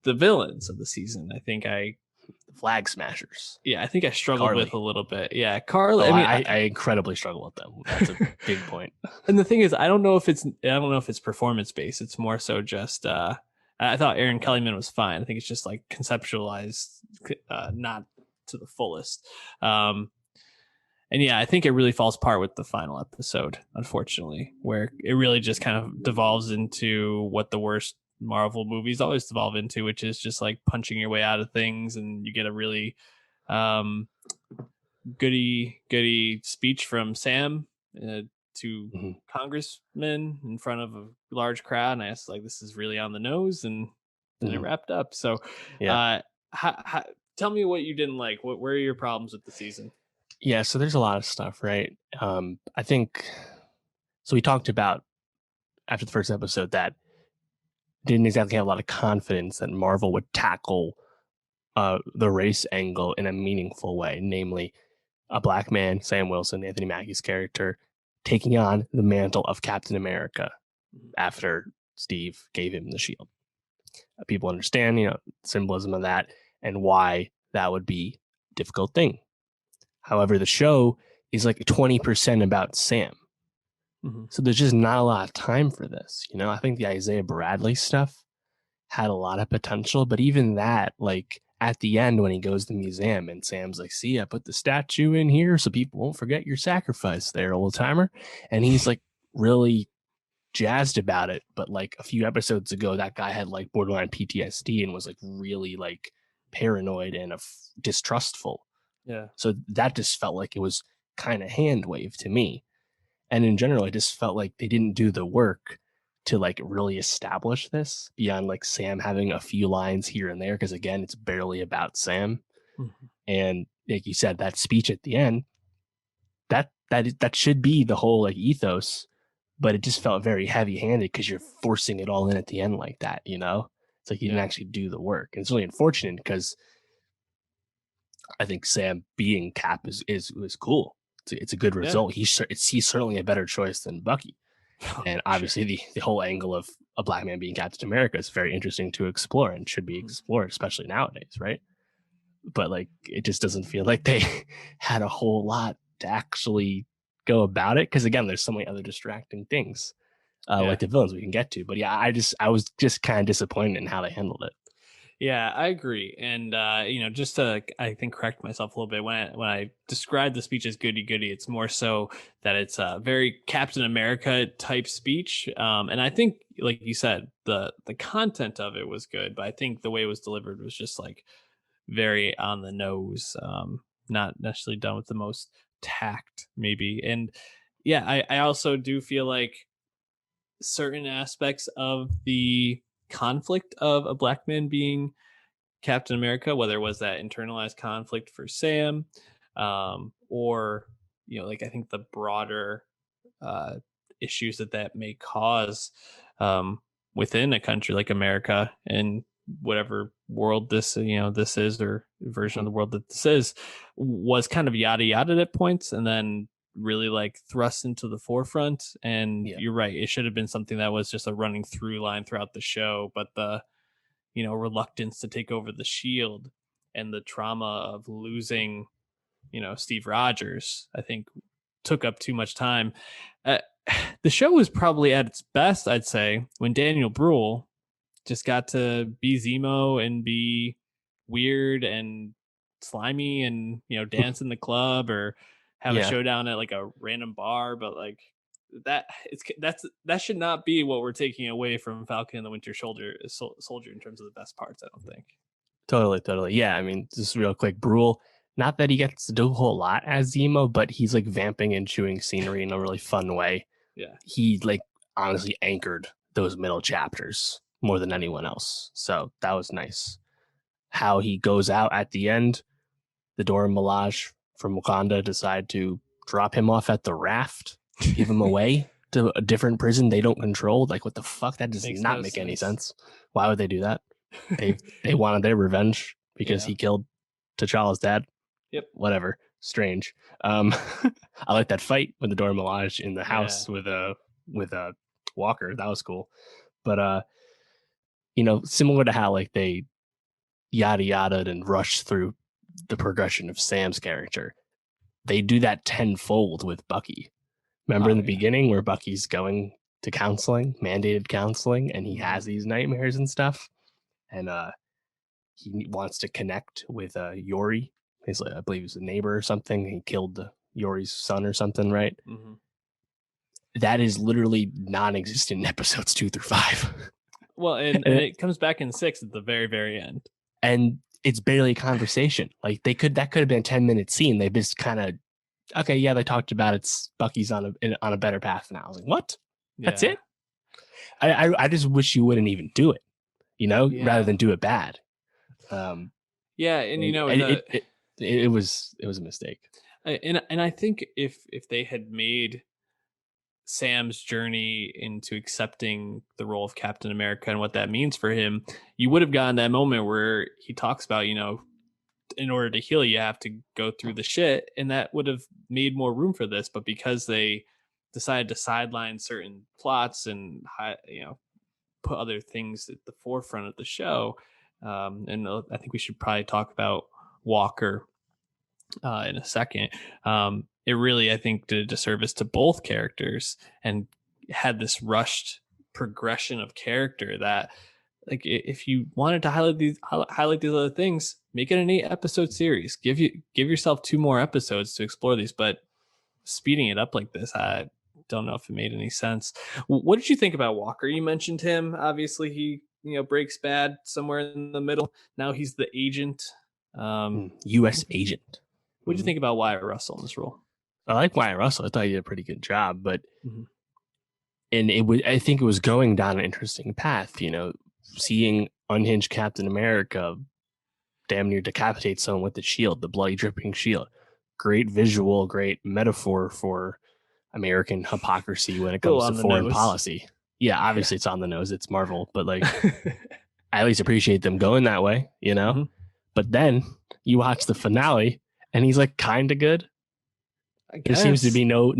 villains of the season. I think the Flag Smashers. I think I struggled Carly. with a little bit. Yeah, Carly. Oh, I mean, I incredibly struggle with them. That's a big point. And the thing is, I don't know if it's performance based. It's more so just I thought Aaron Kellyman was fine. I think it's just like conceptualized not to the fullest. And yeah, I think it really falls apart with the final episode, unfortunately, where it really just kind of devolves into what the worst Marvel movies always devolve into, which is just like punching your way out of things, and you get a really goody speech from Sam to congressmen in front of a large crowd, and I asked, like, this is really on the nose, and then it wrapped up. So tell me what you didn't like. What were your problems with the season? Yeah, so there's a lot of stuff, right? I think so. We talked about after the first episode that didn't exactly have a lot of confidence that Marvel would tackle the race angle in a meaningful way, namely a black man, Sam Wilson, Anthony Mackie's character, taking on the mantle of Captain America after Steve gave him the shield. People understand, symbolism of that and why that would be a difficult thing. However, the show is like 20% about Sam. So there's just not a lot of time for this. I think the Isaiah Bradley stuff had a lot of potential, but even that, like at the end when he goes to the museum and Sam's like, see, I put the statue in here so people won't forget your sacrifice there, old timer. And he's like really jazzed about it. But like a few episodes ago, that guy had like borderline PTSD and was like really like paranoid and distrustful. Yeah. So that just felt like it was kind of hand waved to me. And in general, I just felt like they didn't do the work to like really establish this beyond like Sam having a few lines here and there. Because again, it's barely about Sam. And like you said, that speech at the end, that should be the whole like ethos, but it just felt very heavy handed because you're forcing it all in at the end like that. It's like you didn't actually do the work. And it's really unfortunate because I think Sam being Cap is cool. It's a good result. He's certainly a better choice than Bucky. And obviously the whole angle of a black man being Captain America is very interesting to explore and should be explored, especially nowadays, right? But like it just doesn't feel like they had a whole lot to actually go about it. Because again, there's so many other distracting things like the villains we can get to. But yeah, I was just kind of disappointed in how they handled it. Yeah, I agree. And, just to, I think, correct myself a little bit, when I describe the speech as goody goody, it's more so that it's a very Captain America type speech. And I think, like you said, the content of it was good, but I think the way it was delivered was just like very on the nose, not necessarily done with the most tact, maybe. And yeah, I also do feel like certain aspects of the conflict of a black man being Captain America, whether it was that internalized conflict for Sam, or like I think the broader issues that may cause within a country like America and whatever world this is, or version of the world that this is, was kind of yada yada at points, and then really like thrust into the forefront. And Yeah. you're right, it should have been something that was just a running through line throughout the show. But the reluctance to take over the Shield and the trauma of losing Steve Rogers, I think, took up too much time. The show was probably at its best, I'd say, when Daniel Bruhl just got to be Zemo and be weird and slimy and dance in the club or have a Yeah. showdown at like a random bar. But like that should not be what we're taking away from Falcon and the Winter Soldier in terms of the best parts, I don't think. Totally. Yeah, I mean, just real quick, Bruhl, not that he gets to do a whole lot as Zemo, but he's like vamping and chewing scenery in a really fun way. Yeah. He like honestly anchored those middle chapters more than anyone else. So that was nice. How he goes out at the end, the Dora Milaje from Wakanda decide to drop him off at the raft, give him away to a different prison they don't control. Like, what the fuck? That does not make any sense. Why would they do that? They wanted their revenge because he killed T'Challa's dad. Yep. Whatever. Strange. I like that fight with the Dora Milaje in the house with Walker. That was cool. But similar to how like they yada and rush through the progression of Sam's character, they do that tenfold with Bucky. Remember in the beginning where Bucky's going to counseling, mandated counseling, and he has these nightmares and stuff, and he wants to connect with Yori, I believe he's a neighbor or something. He killed Yori's son or something, right? Mm-hmm. That is literally non-existent in episodes 2 through 5. Well, and it comes back in 6 at the very, very end. And it's barely a conversation. Like that could have been a 10-minute scene. They just kind of, okay, yeah, they talked about it's Bucky's on a better path now. I was like, what? Yeah. That's it? I just wish you wouldn't even do it, rather than do it bad. And it was a mistake. And I think if they had made Sam's journey into accepting the role of Captain America and what that means for him, you would have gotten that moment where he talks about, in order to heal, you have to go through the shit. And that would have made more room for this. But because they decided to sideline certain plots and, put other things at the forefront of the show. And I think we should probably talk about Walker in a second. It really, I think, did a disservice to both characters and had this rushed progression of character that, like, if you wanted to highlight these other things, make it an 8-episode series. Give yourself 2 more episodes to explore these. But speeding it up like this, I don't know if it made any sense. What did you think about Walker? You mentioned him. Obviously, he breaks bad somewhere in the middle. Now he's the agent, U.S. agent. What did you think about Wyatt Russell in this role? I like Wyatt Russell. I thought he did a pretty good job, but and I think it was going down an interesting path. Seeing unhinged Captain America damn near decapitate someone with the shield, the bloody dripping shield. Great visual, great metaphor for American hypocrisy when it comes to foreign policy. Yeah, obviously it's on the nose. It's Marvel, but like, I at least appreciate them going that way, But then you watch the finale, and he's like kind of good. There seems to be no.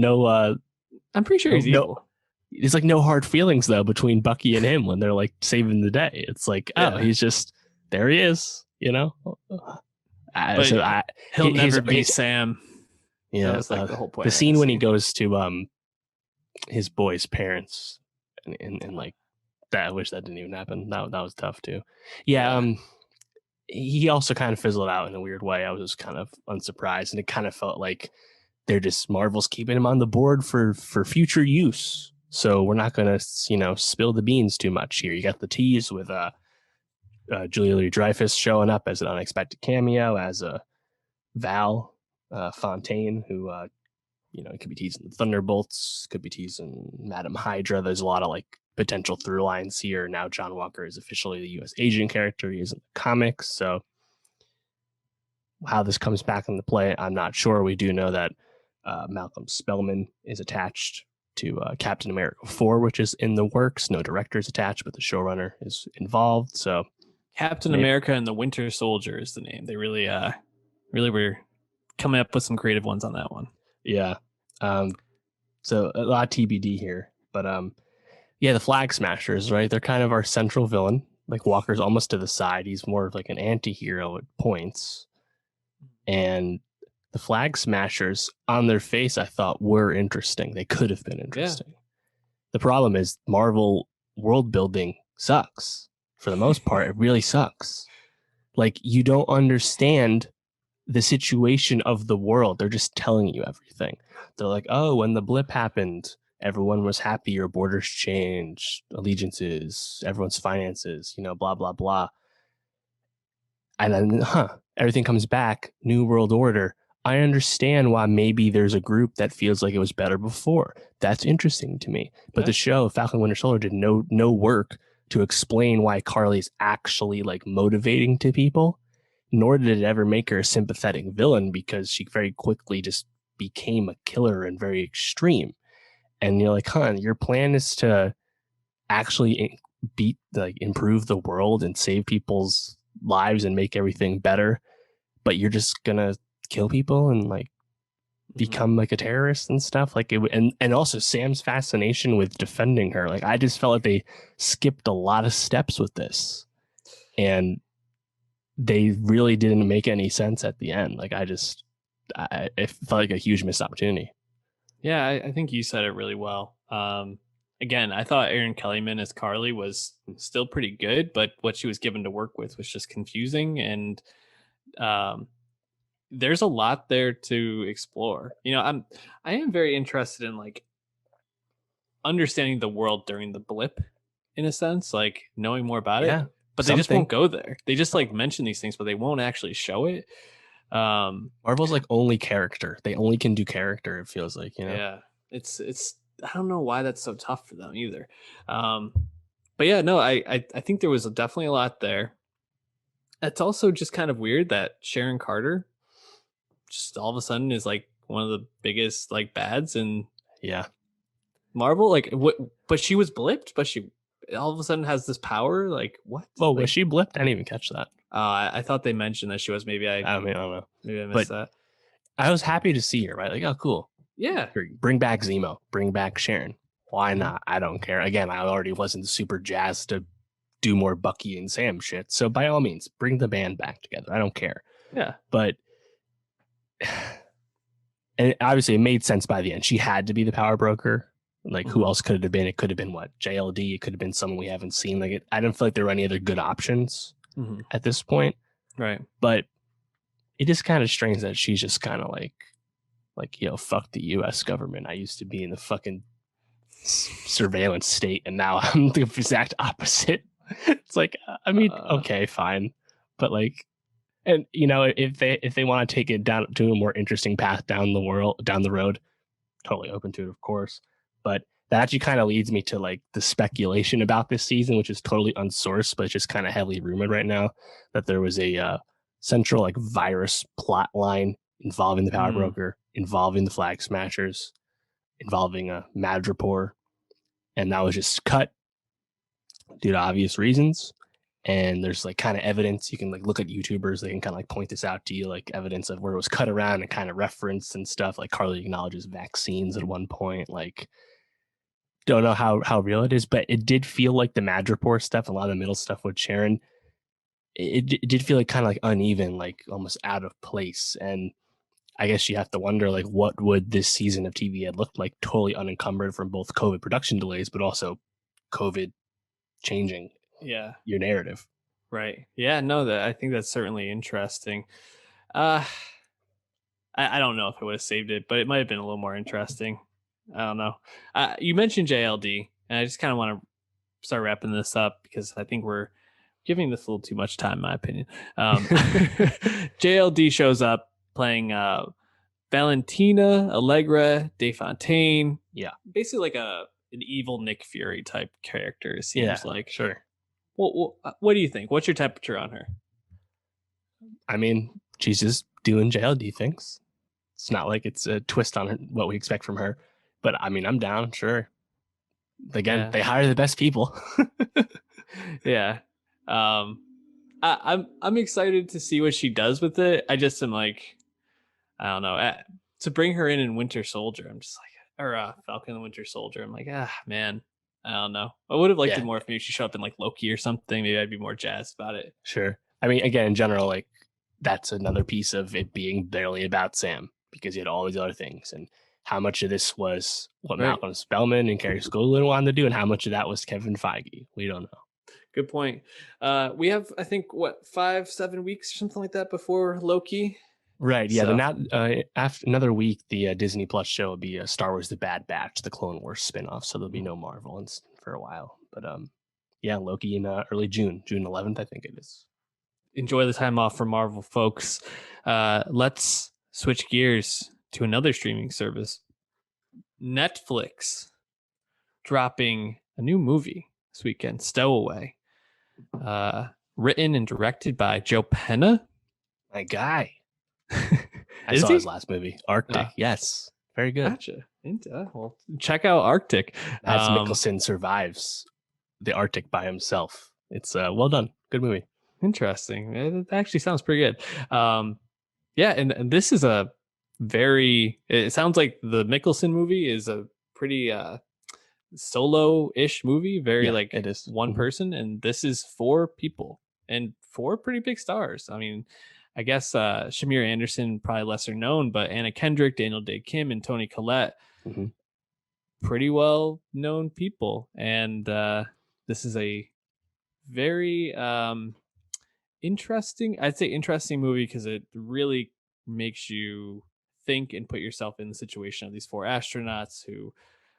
I'm pretty sure he's evil. There's like no hard feelings though between Bucky and him when they're like saving the day. It's like, he's just there. He is, he'll never beat Sam. Yeah, that was like the whole point. The scene when he goes to his boy's parents, and like that. I wish that didn't even happen. That was tough too. Yeah. He also kind of fizzled out in a weird way. I was just kind of unsurprised, and it kind of felt like they're just Marvel's keeping him on the board for future use. So we're not going to, spill the beans too much here. You got the tease with Julia Louis-Dreyfus showing up as an unexpected cameo as a Val Fontaine, who it could be teasing the Thunderbolts, could be teasing Madam Hydra. There's a lot of like potential through lines here. Now John Walker is officially the U.S. agent character. He is in the comics. So how this comes back into play, I'm not sure. We do know that Malcolm Spellman is attached to Captain America 4, which is in the works. No director's attached, but the showrunner is involved. So Captain America and the Winter Soldier is the name. They really were coming up with some creative ones on that one. Yeah. So a lot of TBD here, but yeah, the Flag Smashers, right? They're kind of our central villain. Like Walker's almost to the side. He's more of like an anti-hero at points. And the Flag Smashers on their face, I thought were interesting. They could have been interesting. Yeah. The problem is Marvel world building sucks. For the most part, it really sucks. Like, you don't understand the situation of the world. They're just telling you everything. They're like, oh, when the blip happened, everyone was happy, your borders changed, allegiances, everyone's finances, blah, blah, blah. And then, everything comes back, new world order. I understand why maybe there's a group that feels like it was better before. That's interesting to me. But the show, Falcon Winter Soldier, did no work to explain why Carly's actually like motivating to people, nor did it ever make her a sympathetic villain, because she very quickly just became a killer and very extreme. And you're like, your plan is to actually improve the world and save people's lives and make everything better, but you're just gonna kill people and like become like a terrorist and stuff. Like it, and also Sam's fascination with defending her. Like, I just felt like they skipped a lot of steps with this, and they really didn't make any sense at the end. Like, it felt like a huge missed opportunity. Yeah, I think you said it really well. Again, I thought Erin Kellyman as Carly was still pretty good, but what she was given to work with was just confusing, and there's a lot there to explore. I am very interested in like understanding the world during the blip, in a sense, like knowing more about it. But they just won't go there. They just like mention these things, but they won't actually show it. Marvel's like only character. They only can do character, it feels like, Yeah, it's I don't know why that's so tough for them either. But yeah, no, I think there was definitely a lot there. It's also just kind of weird that Sharon Carter just all of a sudden is like one of the biggest like bads in Marvel. Like, what? But she was blipped, but she all of a sudden has this power. Like, what? Oh, like, was she blipped? I didn't even catch that. I thought they mentioned that she was. Maybe I don't know. Maybe I missed that. I was happy to see her. Right? Like, oh, cool. Yeah. Bring back Zemo. Bring back Sharon. Why not? I don't care. Again, I already wasn't super jazzed to do more Bucky and Sam shit. So by all means, bring the band back together. I don't care. Yeah. But and obviously it made sense by the end. She had to be the power broker. Like, who else could it have been? It could have been what? JLD. It could have been someone we haven't seen. Like, I didn't feel like there were any other good options at this point. Right. But it is kind of strange that she's just kind of like, fuck the U.S. government. I used to be in the fucking surveillance state, and now I'm the exact opposite. It's like, I mean, okay, fine. But like, and if they want to take it down to a more interesting path down the road, totally open to it, of course. But that actually kind of leads me to like the speculation about this season, which is totally unsourced, but it's just kind of heavily rumored right now, that there was a central like virus plot line involving the power broker, involving the Flag Smashers, involving Madripoor, and that was just cut due to obvious reasons. And there's like kind of evidence. You can like look at YouTubers, they can kind of like point this out to you, like evidence of where it was cut around and kind of referenced and stuff. Like Carly acknowledges vaccines at one point. Like, don't know how real it is, but it did feel like the Madripoor stuff, a lot of the middle stuff with Sharon, it did feel like kind of like uneven, like almost out of place. And I guess you have to wonder, like, what would this season of TV have looked like, totally unencumbered from both COVID production delays, but also COVID changing your narrative. Right. Yeah, no, I think that's certainly interesting. I don't know if I would have saved it, but it might have been a little more interesting. I don't know. You mentioned JLD, and I just kind of want to start wrapping this up because I think we're giving this a little too much time, in my opinion. JLD shows up playing Valentina Allegra DeFontaine. Yeah. Basically like an evil Nick Fury type character, it seems like. Sure. Well, what do you think? What's your temperature on her? I mean, she's just doing JLD things. It's not like it's a twist on her, what we expect from her. But I mean, I'm down, sure. Again, they hire the best people. Yeah. I'm excited to see what she does with it. I just am like, I don't know. to bring her in Winter Soldier, I'm just like, or Falcon and Winter Soldier. I'm like, man, I don't know. I would have liked it Yeah, more if maybe she showed up in like Loki or something. Maybe I'd be more jazzed about it. sure. I mean, again, in general, like that's another piece of it being barely about Sam because he had all these other things, and how much of this was what Right. Malcolm Spellman and Carrie Scoglin wanted to do, and how much of that was Kevin Feige. We don't know. Good point. We have, I think, what, 5-7 weeks or something like that before Loki. Right. Yeah. So. Then now, after another week, the Disney Plus show will be Star Wars: The Bad Batch, the Clone Wars spinoff. So there'll be no Marvel for a while. But yeah, Loki in early June 11th, I think it is. Enjoy the time off from Marvel, folks. Let's switch gears to another streaming service. Netflix dropping a new movie this weekend, Stowaway. Written and directed by Joe Penna. My guy. I saw his last movie, Arctic. Yes. Very good. Gotcha. Well, check out Arctic. Mads Mikkelsen survives the Arctic by himself. It's well done. Good movie. Interesting. It actually sounds pretty good. Yeah, and this is a very, it sounds like the Mikkelsen movie is a pretty solo-ish movie, very like it is one person, and this is 4 people and 4 pretty big stars. I mean, I guess Shamir Anderson, probably lesser known, but Anna Kendrick, Daniel Day Kim, and Toni Collette, pretty well known people. And this is a very interesting movie because it really makes you think and put yourself in the situation of these 4 astronauts who,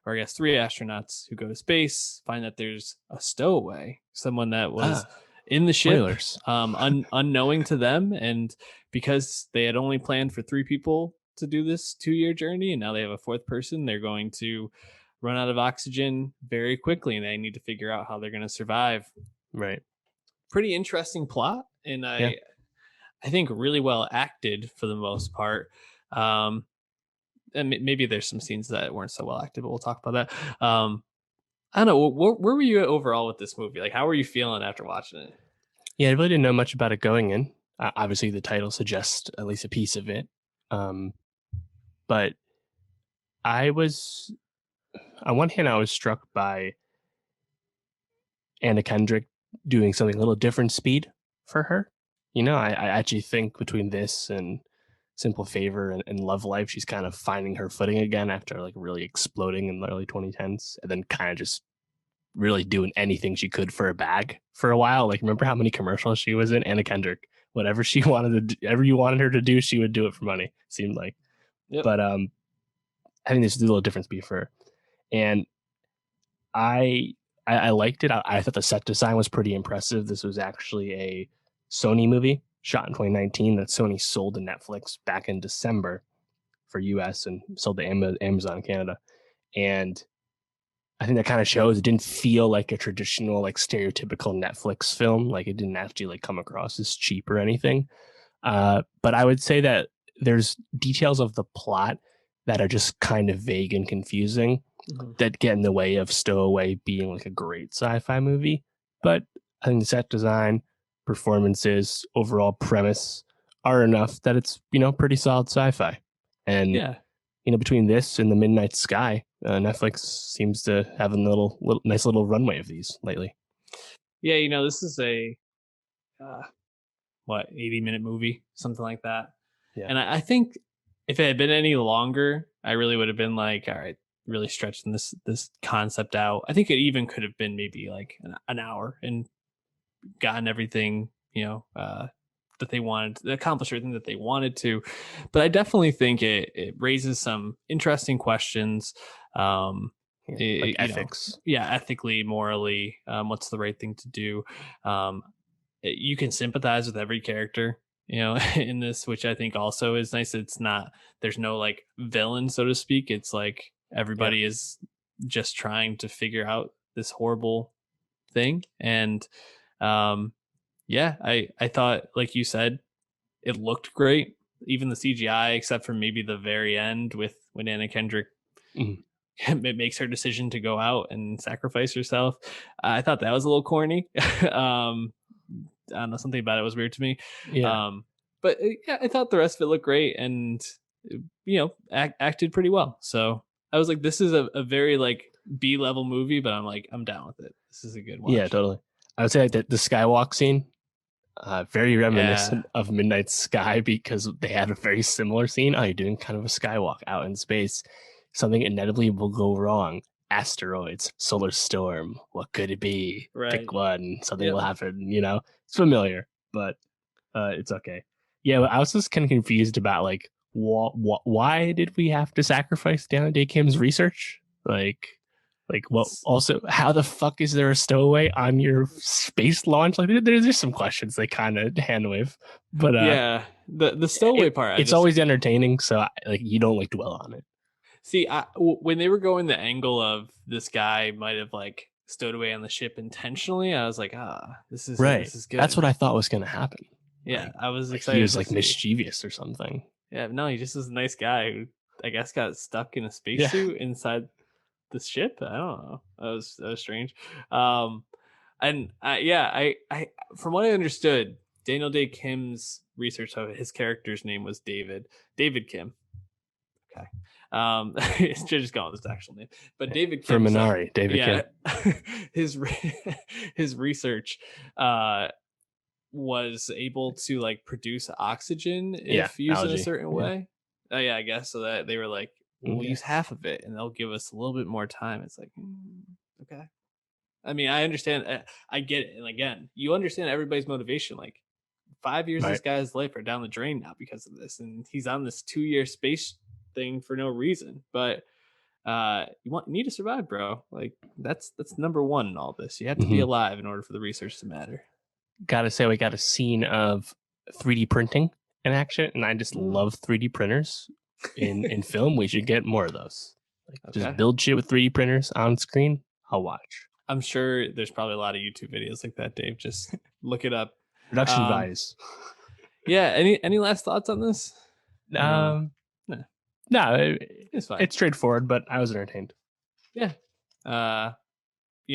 or I guess 3 astronauts who go to space, find that there's a stowaway, someone that was in the ship, unknowing to them. And because they had only planned for 3 people to do this 2-year journey, and now they have a 4th person, they're going to run out of oxygen very quickly, and they need to figure out how they're going to survive. Right. Pretty interesting plot, and I think really well acted for the most part. And maybe there's some scenes that weren't so well acted, but we'll talk about that. I don't know. Where were you at overall with this movie? Like, how were you feeling after watching it? Yeah, I really didn't know much about it going in. Obviously, the title suggests at least a piece of it. But I was, on one hand, I was struck by Anna Kendrick doing something a little different speed for her. You know, I actually think between this and Simple Favor and Love Life, she's kind of finding her footing again after like really exploding in the early 2010s, and then kind of just really doing anything she could for a bag for a while. Like, remember how many commercials she was in? Anna Kendrick, whatever she wanted to do, whatever you wanted her to do, she would do it for money, seemed like. Yep. But I think there's a little difference for her. And I liked it. I thought the set design was pretty impressive. This was actually a Sony movie shot in 2019 that Sony sold to Netflix back in December for US and sold to Amazon Canada. And I think that kind of shows it didn't feel like a traditional, like stereotypical Netflix film. Like, it didn't actually like come across as cheap or anything. But I would say that there's details of the plot that are just kind of vague and confusing that get in the way of Stowaway being like a great sci-fi movie. But I think the set design, performances, overall premise are enough that it's, you know, pretty solid sci-fi. And you know, between this and The Midnight Sky, Netflix seems to have a nice little runway of these lately. Yeah, you know, this is a 80-minute movie, something like that. Yeah. And I think if it had been any longer, I really would have been like, all right, really stretching this concept out. I think it even could have been maybe like an hour and gotten everything, you know, that they wanted to accomplish, everything that they wanted to. But I definitely think it raises some interesting questions. Like ethics. Ethically, morally, what's the right thing to do? You can sympathize with every character, you know, in this, which I think also is nice. It's not, there's no like villain, so to speak. It's like everybody is just trying to figure out this horrible thing. And I thought, like you said, it looked great. Even the CGI, except for maybe the very end when Anna Kendrick it makes her decision to go out and sacrifice herself. I thought that was a little corny. I don't know, something about it was weird to me. But I thought the rest of it looked great. And acted pretty well. So I was like, this is a very like B-level movie, but I'm like, I'm down with it. This is a good watch. Yeah, totally. I would say like the skywalk scene, very reminiscent of Midnight Sky because they had a very similar scene. Oh, you're doing kind of a skywalk out in space. Something inevitably will go wrong. Asteroids, solar storm. What could it be? Right. Pick one. Something will happen. It's familiar, but it's okay. Yeah, I was just kind of confused about like why did we have to sacrifice Daniel Day Kim's research? Like what? Also, how the fuck is there a stowaway on your space launch? Like, there's just some questions they kind of hand wave, but yeah, the stowaway part. It's always entertaining, so you don't like dwell on it. See, when they were going the angle of this guy might have like stowed away on the ship intentionally, I was like, this is right. This is good. That's what I thought was going to happen. Yeah, I was excited. He was like mischievous or something. Yeah, no, he just was a nice guy who I guess got stuck in a spacesuit inside the ship. I don't know. That was strange. And I from what I understood, Daniel Day Kim's research of his character's name was David Kim. Okay. Just going with his actual name, but David Kim from Minari, David Kim. his research was able to like produce oxygen if used in a certain way. Oh yeah, I guess so. That they were like, we'll use half of it and they'll give us a little bit more time. It's like, okay. I mean, I understand. I get it. And again, you understand everybody's motivation. Like 5 years of this guy's life are down the drain now because of this. And he's on this 2-year space thing for no reason. But you need to survive, bro. Like that's number one in all this. You have to be alive in order for the research to matter. Gotta say, we got a scene of 3D printing in action. And I just love 3D printers. In film, we should get more of those. Just build shit with 3D printers on screen. I'll watch. I'm sure there's probably a lot of YouTube videos like that, Dave. Just look it up. Production values. Yeah. Any last thoughts on this? No, it's fine. It's straightforward, but I was entertained. Yeah.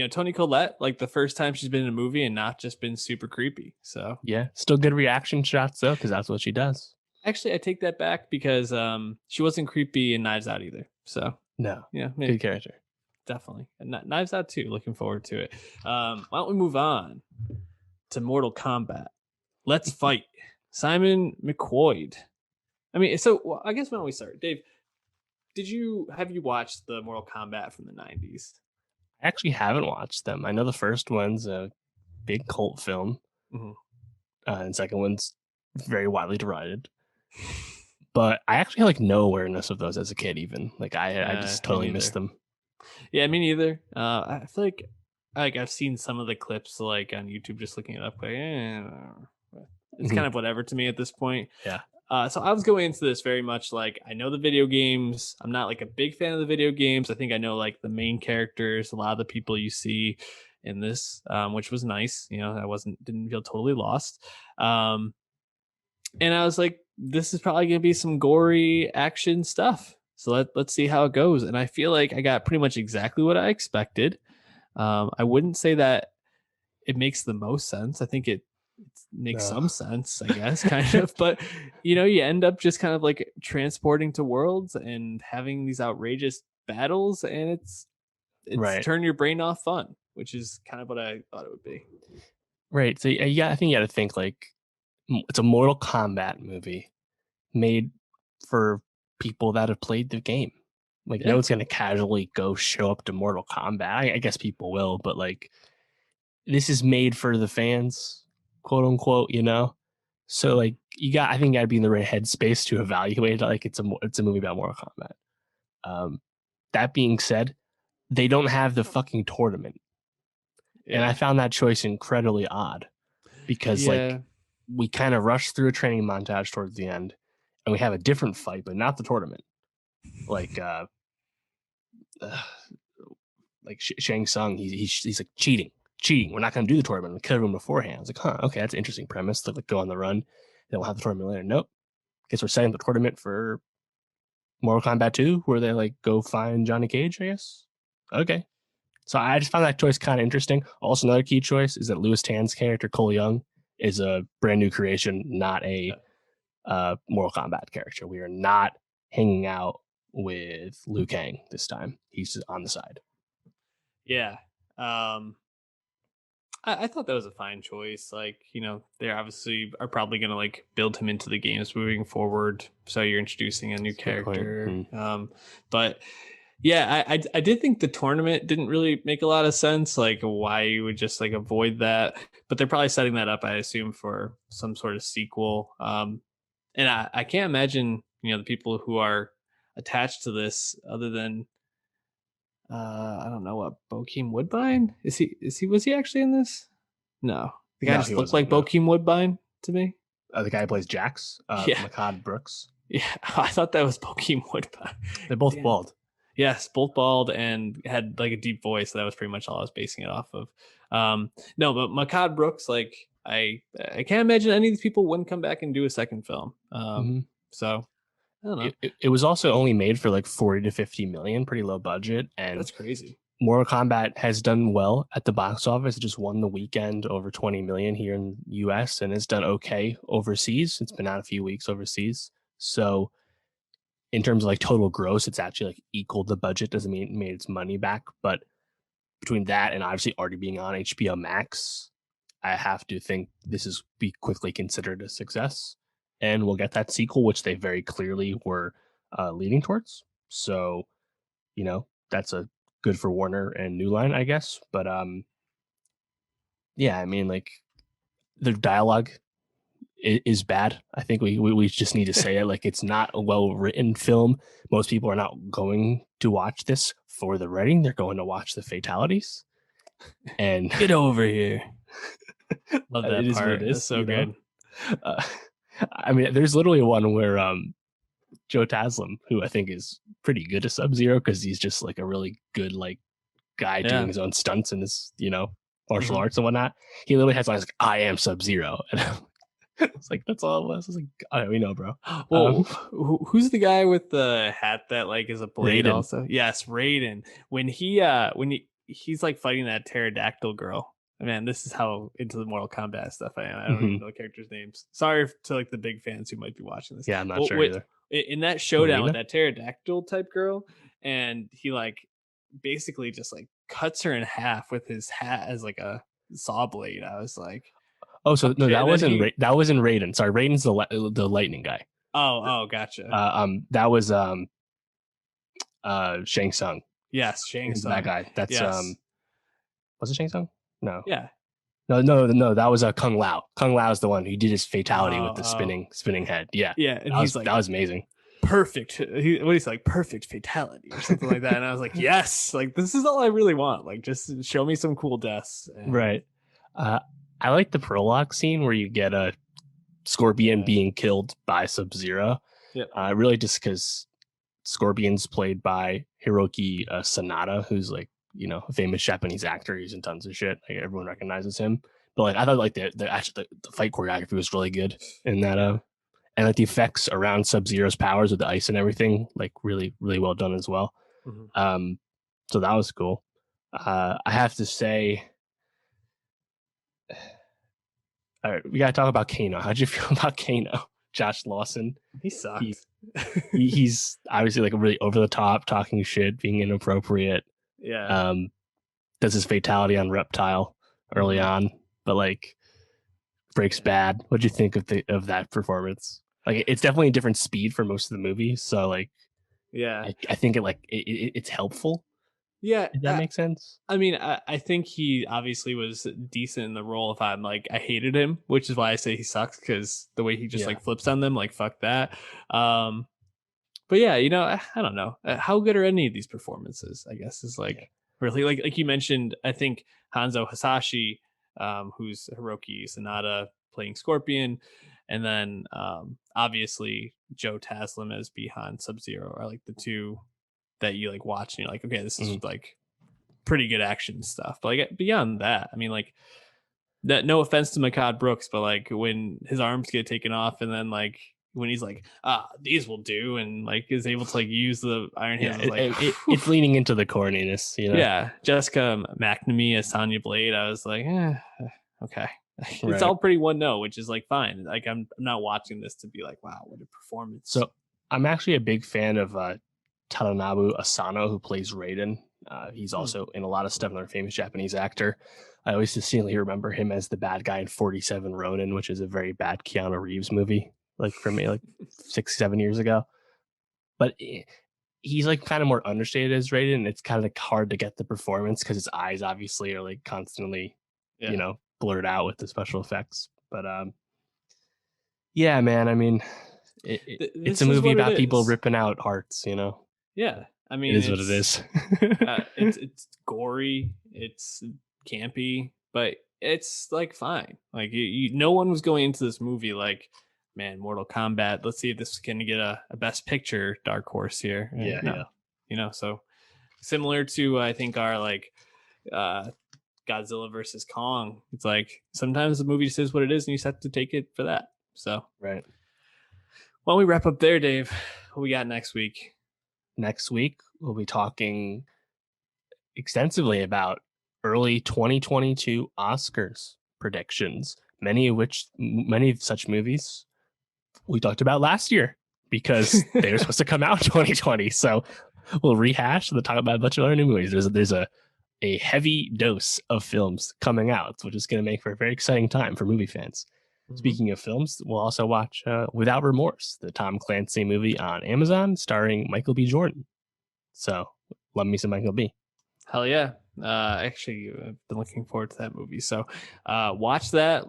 Toni Collette, like the first time she's been in a movie and not just been super creepy. So yeah, still good reaction shots though, because that's what she does. Actually, I take that back because she wasn't creepy in Knives Out either. So no, yeah, maybe. Good character. Definitely. And Knives Out too. Looking forward to it. Why don't we move on to Mortal Kombat? Let's fight. Simon McQuoid. I mean, so I guess why don't we start? Dave, have you watched the Mortal Kombat from the 90s? I actually haven't watched them. I know the first one's a big cult film. And second one's very widely derided. But I actually had no awareness of those as a kid even. I just totally missed them. Yeah, me neither. I feel like I've seen some of the clips on YouTube, just looking it up. It's kind of whatever to me at this point. Yeah. So I was going into this very much I know the video games. I'm not a big fan of the video games. I think I know the main characters, a lot of the people you see in this, which was nice. I didn't feel totally lost. And I was like, this is probably going to be some gory action stuff. So let's see how it goes. And I feel like I got pretty much exactly what I expected. I wouldn't say that it makes the most sense. I think it makes some sense, I guess, kind of. But, you end up just kind of transporting to worlds and having these outrageous battles. And it's turn your brain off fun, which is kind of what I thought it would be. Right. So, yeah, I think you got to think it's a Mortal Kombat movie made for people that have played the game. No one's going to casually go show up to Mortal Kombat. I guess people will, but this is made for the fans, quote unquote, So I think you got to be in the right headspace to evaluate it. It's a movie about Mortal Kombat. That being said, they don't have the fucking tournament. Yeah. And I found that choice incredibly odd because we kind of rushed through a training montage towards the end and we have a different fight, but not the tournament. Shang Tsung, he's cheating. We're not going to do the tournament. We could have him beforehand. I was okay, that's an interesting premise to go on the run. Then we'll have the tournament later. Nope. Guess we're setting the tournament for Mortal Kombat 2, where they go find Johnny Cage, I guess. Okay. So I just found that choice kind of interesting. Also, another key choice is that Louis Tan's character, Cole Young, is a brand new creation, not a Mortal Kombat character. We are not hanging out with Liu Kang this time. He's on the side. Yeah. I thought that was a fine choice. Like, they obviously are probably going to like build him into the games moving forward. So you're introducing a new character. But yeah, I did think the tournament didn't really make a lot of sense. Like why you would just like avoid that. But they're probably setting that up, I assume, for some sort of sequel. And I can't imagine, the people who are attached to this other than I don't know what Bokeem Woodbine was he actually in this? No, the guy No, just he looked wasn't, like no. Bokeem Woodbine to me. The guy who plays Jax, Yeah. Makad Brooks. Yeah, I thought that was Bokeem Woodbine. They're both Damn. bald. Yes, both bald and had like a deep voice. So that was pretty much all I was basing it off of. No, but Makad Brooks, like I can't imagine any of these people wouldn't come back and do a second film. So I don't know. It was also only made for like 40 to 50 million, pretty low budget, and That's crazy. Mortal Kombat has done well at the box office. It just won the weekend over 20 million here in the US, and it's done okay overseas. It's been out a few weeks overseas. So in terms of like total gross, it's actually like equaled the budget. Doesn't mean it made its money back, but between that and obviously already being on HBO Max, I have to think this is be quickly considered a success. And we'll get that sequel, which they very clearly were leading towards. So, that's a good for Warner and New Line, I guess. But yeah, I mean, like the dialogue is bad. I think we just need to say it. Like it's not a well written film. Most people are not going to watch this for the writing. They're going to watch the fatalities. And get over here. Love that it part. It is That's so good. I mean, there's literally one where Joe Taslim, who I think is pretty good at Sub-Zero because he's just like a really good like guy doing his own stunts in his martial arts and whatnot. He literally has lines like "I am Sub-Zero," and it's like that's all it was. I was like, we know, bro. Well, who's the guy with the hat that like is a blade? Raiden. Also, yes, Raiden. When he's like fighting that pterodactyl girl. Man, this is how into the Mortal Kombat stuff I am. I don't even know the characters' names. Sorry to like the big fans who might be watching this. Yeah, I'm not sure either. In that showdown with that pterodactyl type girl, and he like basically just like cuts her in half with his hat as like a saw blade. I was like, oh, so no, that wasn't that was in Raiden. Sorry, Raiden's the lightning guy. Oh, gotcha. That was Shang Tsung. Yes, Shang Tsung. That guy. That's was it Shang Tsung? No. Yeah. No. That was Kung Lao. Kung Lao is the one who did his fatality with the spinning head. Yeah. Yeah. And that was amazing. Perfect. What he's like, perfect fatality or something like that. And I was like, yes, like this is all I really want. Like, just show me some cool deaths. Right. I like the prologue scene where you get a Scorpion being killed by Sub-Zero. Yeah. Really, just because Scorpion's played by Hiroki Sanada, who's like, a famous Japanese actor. He's in tons of shit. Like everyone recognizes him. But like I thought like the fight choreography was really good in that and like the effects around Sub-Zero's powers with the ice and everything, like really, really well done as well. So that was cool. I have to say, all right, we gotta talk about Kano. How'd you feel about Kano? Josh Lawson. He sucks. He's obviously like really over the top, talking shit, being inappropriate. Yeah. Does his fatality on Reptile early on, but like breaks bad. What'd you think of that performance? Like it's definitely a different speed for most of the movie, so like yeah, I think it's helpful. Yeah, if that makes sense. I mean, I think he obviously was decent in the role. If I'm like, I hated him, which is why I say he sucks, because the way he just like flips on them, like fuck that. But yeah, I don't know how good are any of these performances. I guess is like really like you mentioned. I think Hanzo Hasashi, who's Hiroki Sanada playing Scorpion, and then obviously Joe Taslim as Bihan Sub-Zero are like the two that you like watch and you're like, okay, this is like pretty good action stuff. But like beyond that, I mean, like that, no offense to Makad Brooks, but like when his arms get taken off and then like when he's like, these will do, and like is able to like use the iron hands, it's leaning into the corniness, Yeah, Jessica McNamee as Sonya Blade, I was like, okay. It's all pretty one note, which is like fine. Like I'm not watching this to be like, wow, what a performance. So I'm actually a big fan of Tadanobu Asano, who plays Raiden. He's also in a lot of stuff, another famous Japanese actor. I always distinctly remember him as the bad guy in 47 Ronin, which is a very bad Keanu Reeves movie, like for me, like 6-7 years ago. But he's like kind of more understated as Raiden, and it's kind of like hard to get the performance because his eyes obviously are like constantly, blurred out with the special effects. But yeah, man, I mean, it's a movie about people ripping out hearts, Yeah, I mean, it is what it is. It's gory, it's campy, but it's like fine. Like no one was going into this movie like, man, Mortal Kombat. Let's see if this can get a best picture dark horse here. Yeah. So similar to I think our like Godzilla versus Kong. It's like sometimes the movie just is what it is, and you just have to take it for that. So right. Well, we wrap up there, Dave. What we got next week? Next week, we'll be talking extensively about early 2022 Oscars predictions, many of such movies we talked about last year because they were supposed to come out in 2020. So we'll rehash and talk about a bunch of other new movies. There's a heavy dose of films coming out, which is going to make for a very exciting time for movie fans. Mm-hmm. Speaking of films, we'll also watch Without Remorse, the Tom Clancy movie on Amazon starring Michael B. Jordan. So love me some Michael B. Hell yeah. Actually, I've been looking forward to that movie. So watch that.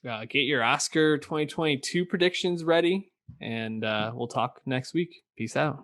Get your Oscar 2022 predictions ready, and we'll talk next week. Peace out.